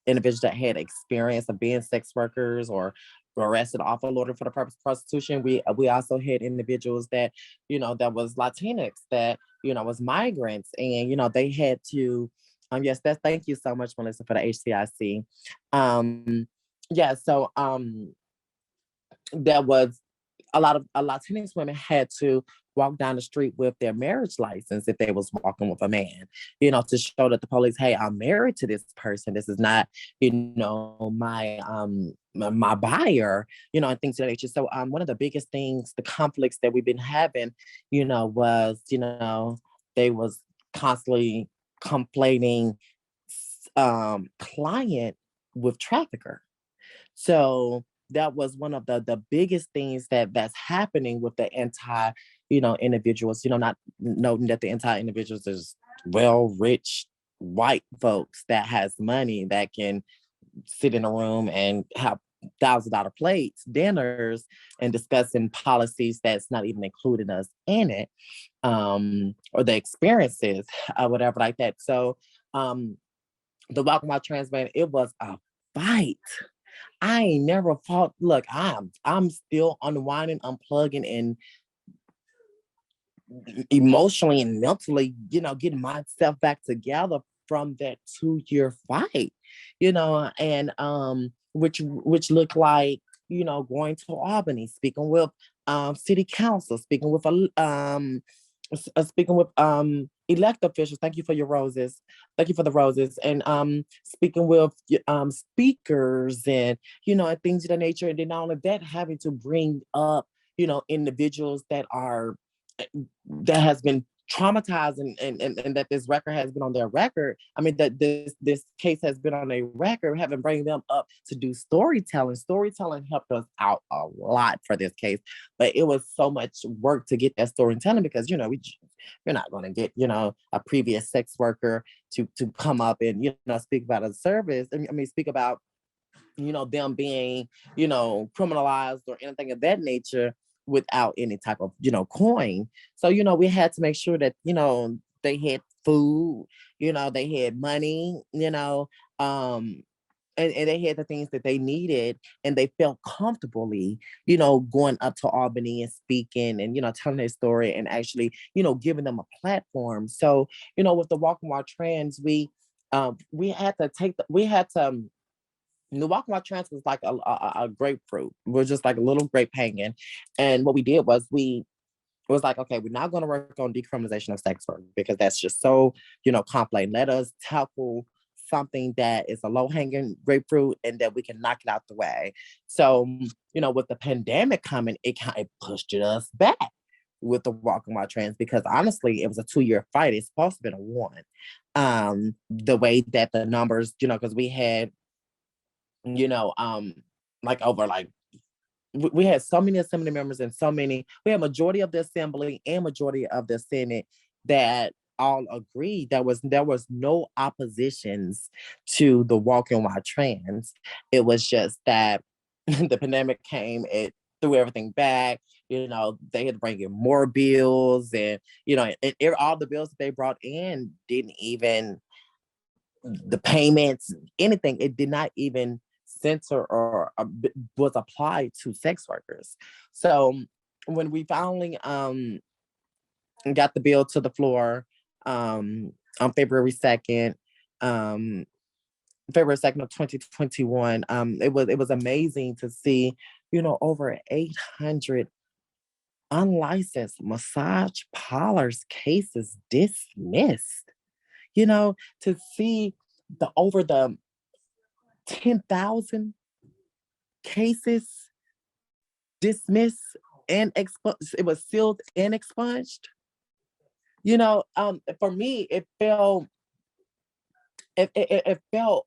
individuals that had experience of being sex workers or were arrested off of order for the purpose of prostitution. We also had individuals that, that was Latinx, that, was migrants, and, they had to, yes, thank you so much, Melissa, for the HCIC. Yeah, so there was a lot of Latinx women had to walk down the street with their marriage license if they was walking with a man, to show that the police, hey, I'm married to this person. This is not, my buyer, and things of that nature. So one of the biggest things, the conflicts that we've been having, was, they was constantly complaining client with trafficker. So that was one of the biggest things that's happening with the individuals, not noting that the individuals is rich white folks that has money that can sit in a room and have $1,000 plates, dinners, and discussing policies that's not even including us in it, or the experiences, whatever like that. So the Welcome Out Trans Man, it was a fight. I ain't never fought. Look, I'm still unwinding, unplugging, and emotionally and mentally, getting myself back together from that 2-year fight, and which looked like, going to Albany, speaking with city council, speaking with elected officials. Thank you for your roses. Thank you for the roses. And speaking with speakers and, and things of that nature. And then not only that, having to bring up, individuals that has been traumatized, and that this record has been on their record. I mean, that this case has been on a record, having bring them up to do storytelling. Storytelling helped us out a lot for this case, but it was so much work to get that storytelling, because, you're not going to get, a previous sex worker to come up and, speak about a service. Speak about, them being, criminalized or anything of that nature without any type of, coin. So, we had to make sure that, they had food, they had money, and they had the things that they needed, and they felt comfortably, going up to Albany and speaking and, telling their story and actually, giving them a platform. So, with the Walking While Trans, the Walking While Trans was like a grapefruit. It was just like a little grape hanging. And what we did was it was like, okay, we're not going to work on decriminalization of sex work, because that's just so, complex. Let us tackle something that is a low-hanging grapefruit and that we can knock it out the way. So, with the pandemic coming, it kind of pushed us back with the Walking While Trans, because honestly, it was a 2-year fight. It's supposed to be a 1. The way that the numbers, because we had, we had so many assembly members and we had majority of the assembly and majority of the Senate that all agreed there was no oppositions to the Walking While Trans. It was just that the pandemic came, it threw everything back. You know, they had to bring in more bills, and you know, all the bills that they brought in didn't even, the payments, anything, it did not even censor or was applied to sex workers. So when we finally got the bill to the floor on February 2nd, February 2nd of 2021, it was amazing to see, you know, over 800 unlicensed massage parlors cases dismissed. You know, to see the over the 10,000 cases dismissed and expunged, it was sealed and expunged. You know, for me, it felt, it felt,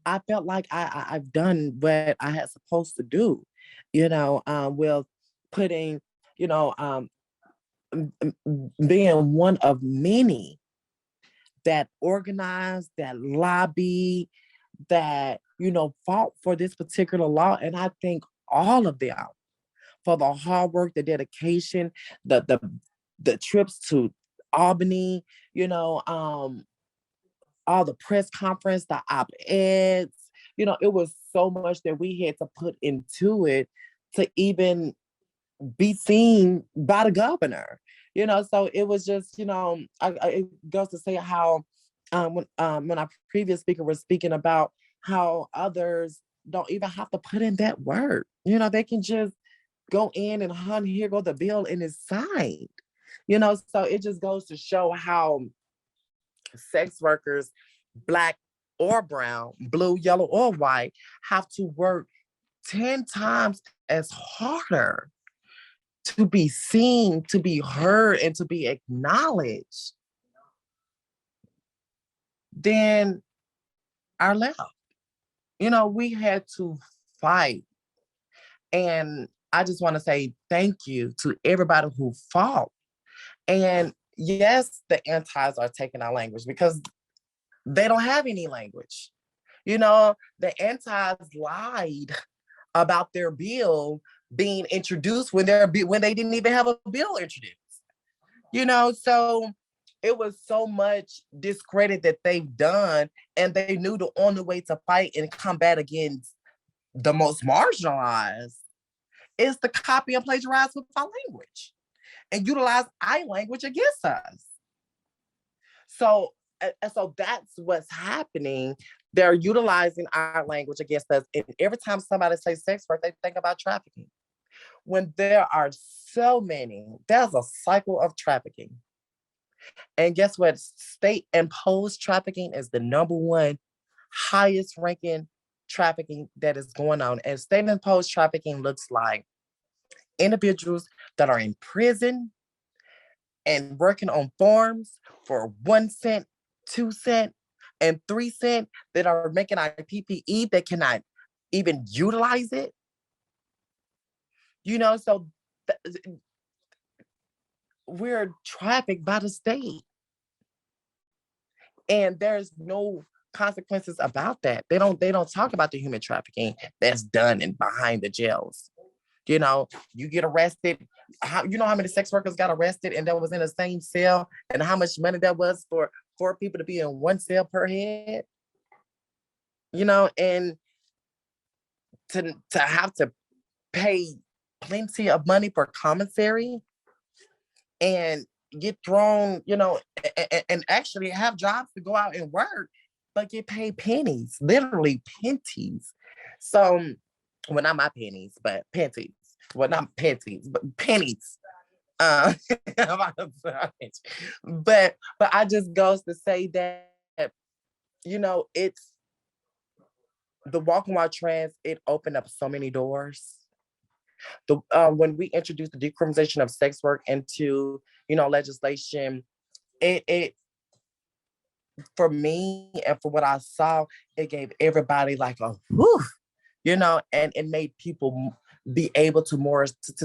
I felt like I've done what I had supposed to do, you know, with putting, you know, being one of many that organized, that lobby, that, you know, fought for this particular law. And I thank all of them for the hard work, the dedication, the trips to Albany, you know, all the press conference, the op-eds, you know, it was so much that we had to put into it to even be seen by the governor, you know. So it was just, you know, it goes to say how when our previous speaker was speaking about how others don't even have to put in that work. You know, they can just go in and here go the bill and it's signed. You know, so it just goes to show how sex workers, Black or brown, blue, yellow, or white, have to work 10 times as harder to be seen, to be heard, and to be acknowledged than our left. You know, we had to fight. And I just want to say thank you to everybody who fought. And yes, the antis are taking our language because they don't have any language. You know, the antis lied about their bill being introduced when they didn't even have a bill introduced. You know, so it was so much discredit that they've done, and they knew the only way to fight and combat against the most marginalized is to copy and plagiarize with our language and utilize our language against us. So that's what's happening. They're utilizing our language against us. And every time somebody says sex work, they think about trafficking. When there are so many, there's a cycle of trafficking. And guess what? State imposed trafficking is the number one highest ranking trafficking that is going on. And state imposed trafficking looks like individuals that are in prison and working on farms for 1 cent, 2 cent, and 3 cent, that are making our PPE that cannot even utilize it. You know, so we're trafficked by the state. And there's no consequences about that. They don't talk about the human trafficking that's done in behind the jails. You know, you get arrested. You know how many sex workers got arrested and that was in the same cell, and how much money that was for 4 people to be in one cell per head? You know, and to have to pay plenty of money for commissary and get thrown, you know, and actually have jobs to go out and work, but get paid pennies, literally pennies. So, well, not my pennies, but pennies. Well, not pennies, but pennies. Uh, but I just goes to say that, you know, it's the Walk and Wild trans, it opened up so many doors. When we introduced the decriminalization of sex work into, you know, legislation, it for me and for what I saw, it gave everybody like a whew, you know, and it made people be able to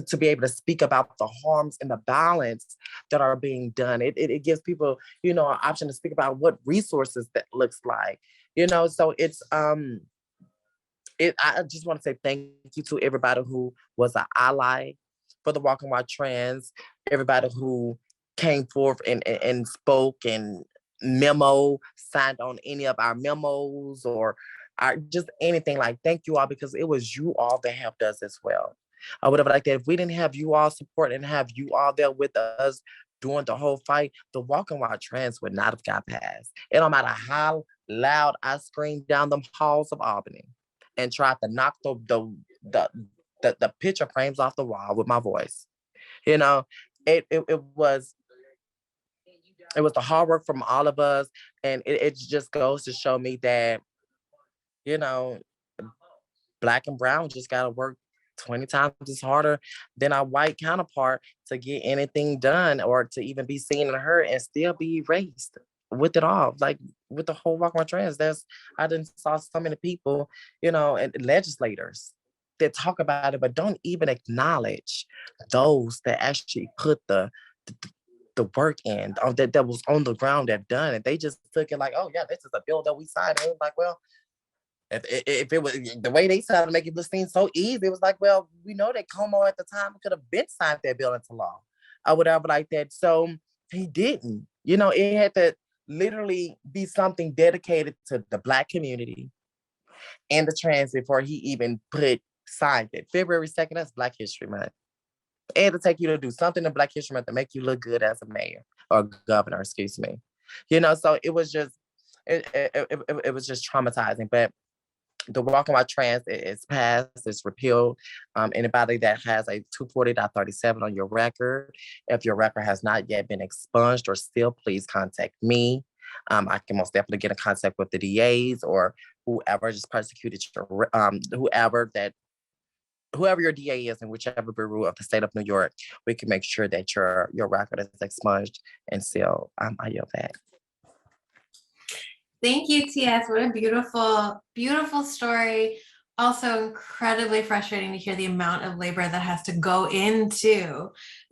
to be able to speak about the harms and the balance that are being done. It gives people, you know, an option to speak about what resources that looks like, you know. So it's I just want to say thank you to everybody who was an ally for the Walking While Trans, everybody who came forth and spoke and signed on any of our memos or just anything. Like, thank you all, because it was you all that helped us as well. Or whatever like that. If we didn't have you all support and have you all there with us during the whole fight, the Walking While Trans would not have got passed. It don't matter how loud I screamed down the halls of Albany and tried to knock the picture frames off the wall with my voice. You know, it was the hard work from all of us, and it just goes to show me that, you know, Black and brown just gotta work 20 times as harder than our white counterpart to get anything done or to even be seen and heard and still be erased with it all. Like with the whole Walk My Trans, I didn't saw so many people, and legislators that talk about it, but don't even acknowledge those that actually put the work in that was on the ground that done it. They just took it like, oh yeah, this is a bill that we signed. And it was like, well, if it was the way they tried to make it seem so easy, it was like, well, we know that Como at the time could have been signed that bill into law or whatever like that. So he didn't. It had to literally be something dedicated to the Black community and the trans before he even signed it. February 2nd, that's Black History Month. And to take you to do something in Black History Month to make you look good as a mayor or governor, excuse me. So it was just, it was just traumatizing. But the Walking While Trans is passed, it's repealed. Anybody that has a 240.37 on your record, if your record has not yet been expunged or still, please contact me. I can most definitely get in contact with the DAs or whoever just persecuted your, whoever your DA is in whichever bureau of the state of New York, we can make sure that your record is expunged and sealed. I yield that. Thank you, TS. What a beautiful, beautiful story. Also incredibly frustrating to hear the amount of labor that has to go into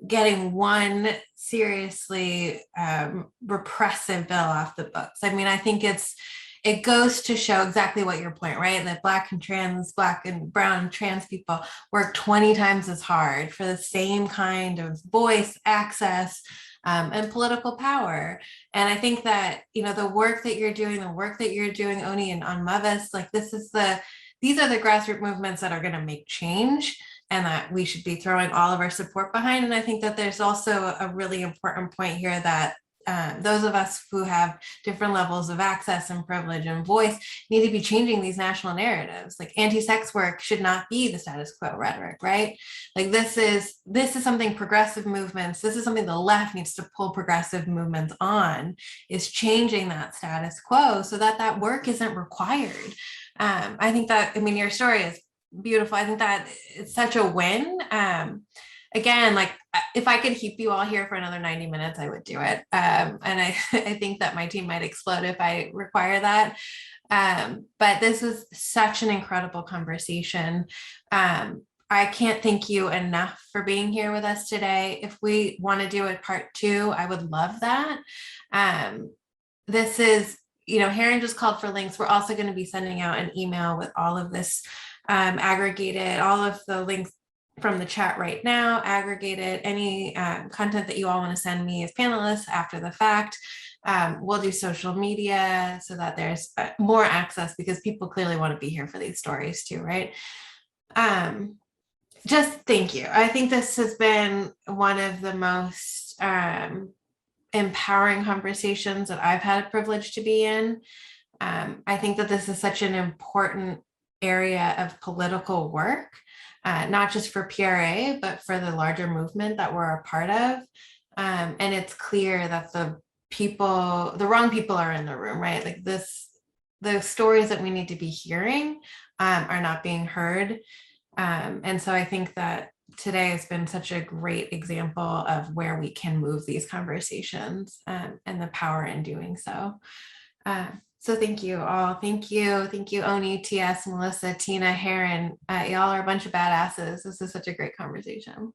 getting one seriously repressive bill off the books. I mean, I think it goes to show exactly what your point, right? That Black and brown trans people work 20 times as hard for the same kind of voice, access, and political power. And I think that, the work that you're doing, Oni, and on Mavis, like these are the grassroots movements that are going to make change and that we should be throwing all of our support behind. And I think that there's also a really important point here that those of us who have different levels of access and privilege and voice need to be changing these national narratives. Like anti-sex work should not be the status quo rhetoric, right? Like this is something progressive movements, this is something the left needs to pull progressive movements on, is changing that status quo so that work isn't required. I think that, your story is beautiful. I think that it's such a win. Again, like if I could keep you all here for another 90 minutes, I would do it. And I think that my team might explode if I require that. But this was such an incredible conversation. I can't thank you enough for being here with us today. If we want to do a part 2, I would love that. This is, Heron just called for links. We're also going to be sending out an email with all of this aggregated, all of the links from the chat right now, aggregated, any content that you all want to send me as panelists after the fact. We'll do social media so that there's more access, because people clearly want to be here for these stories too, right? Just thank you. I think this has been one of the most empowering conversations that I've had a privilege to be in. I think that this is such an important area of political work, not just for PRA, but for the larger movement that we're a part of. And it's clear that the wrong people are in the room, right? Like the stories that we need to be hearing are not being heard. And so I think that today has been such a great example of where we can move these conversations and the power in doing so. So thank you all. Thank you, Oni, TS, Melissa, Tina, Heron. Y'all are a bunch of badasses. This is such a great conversation.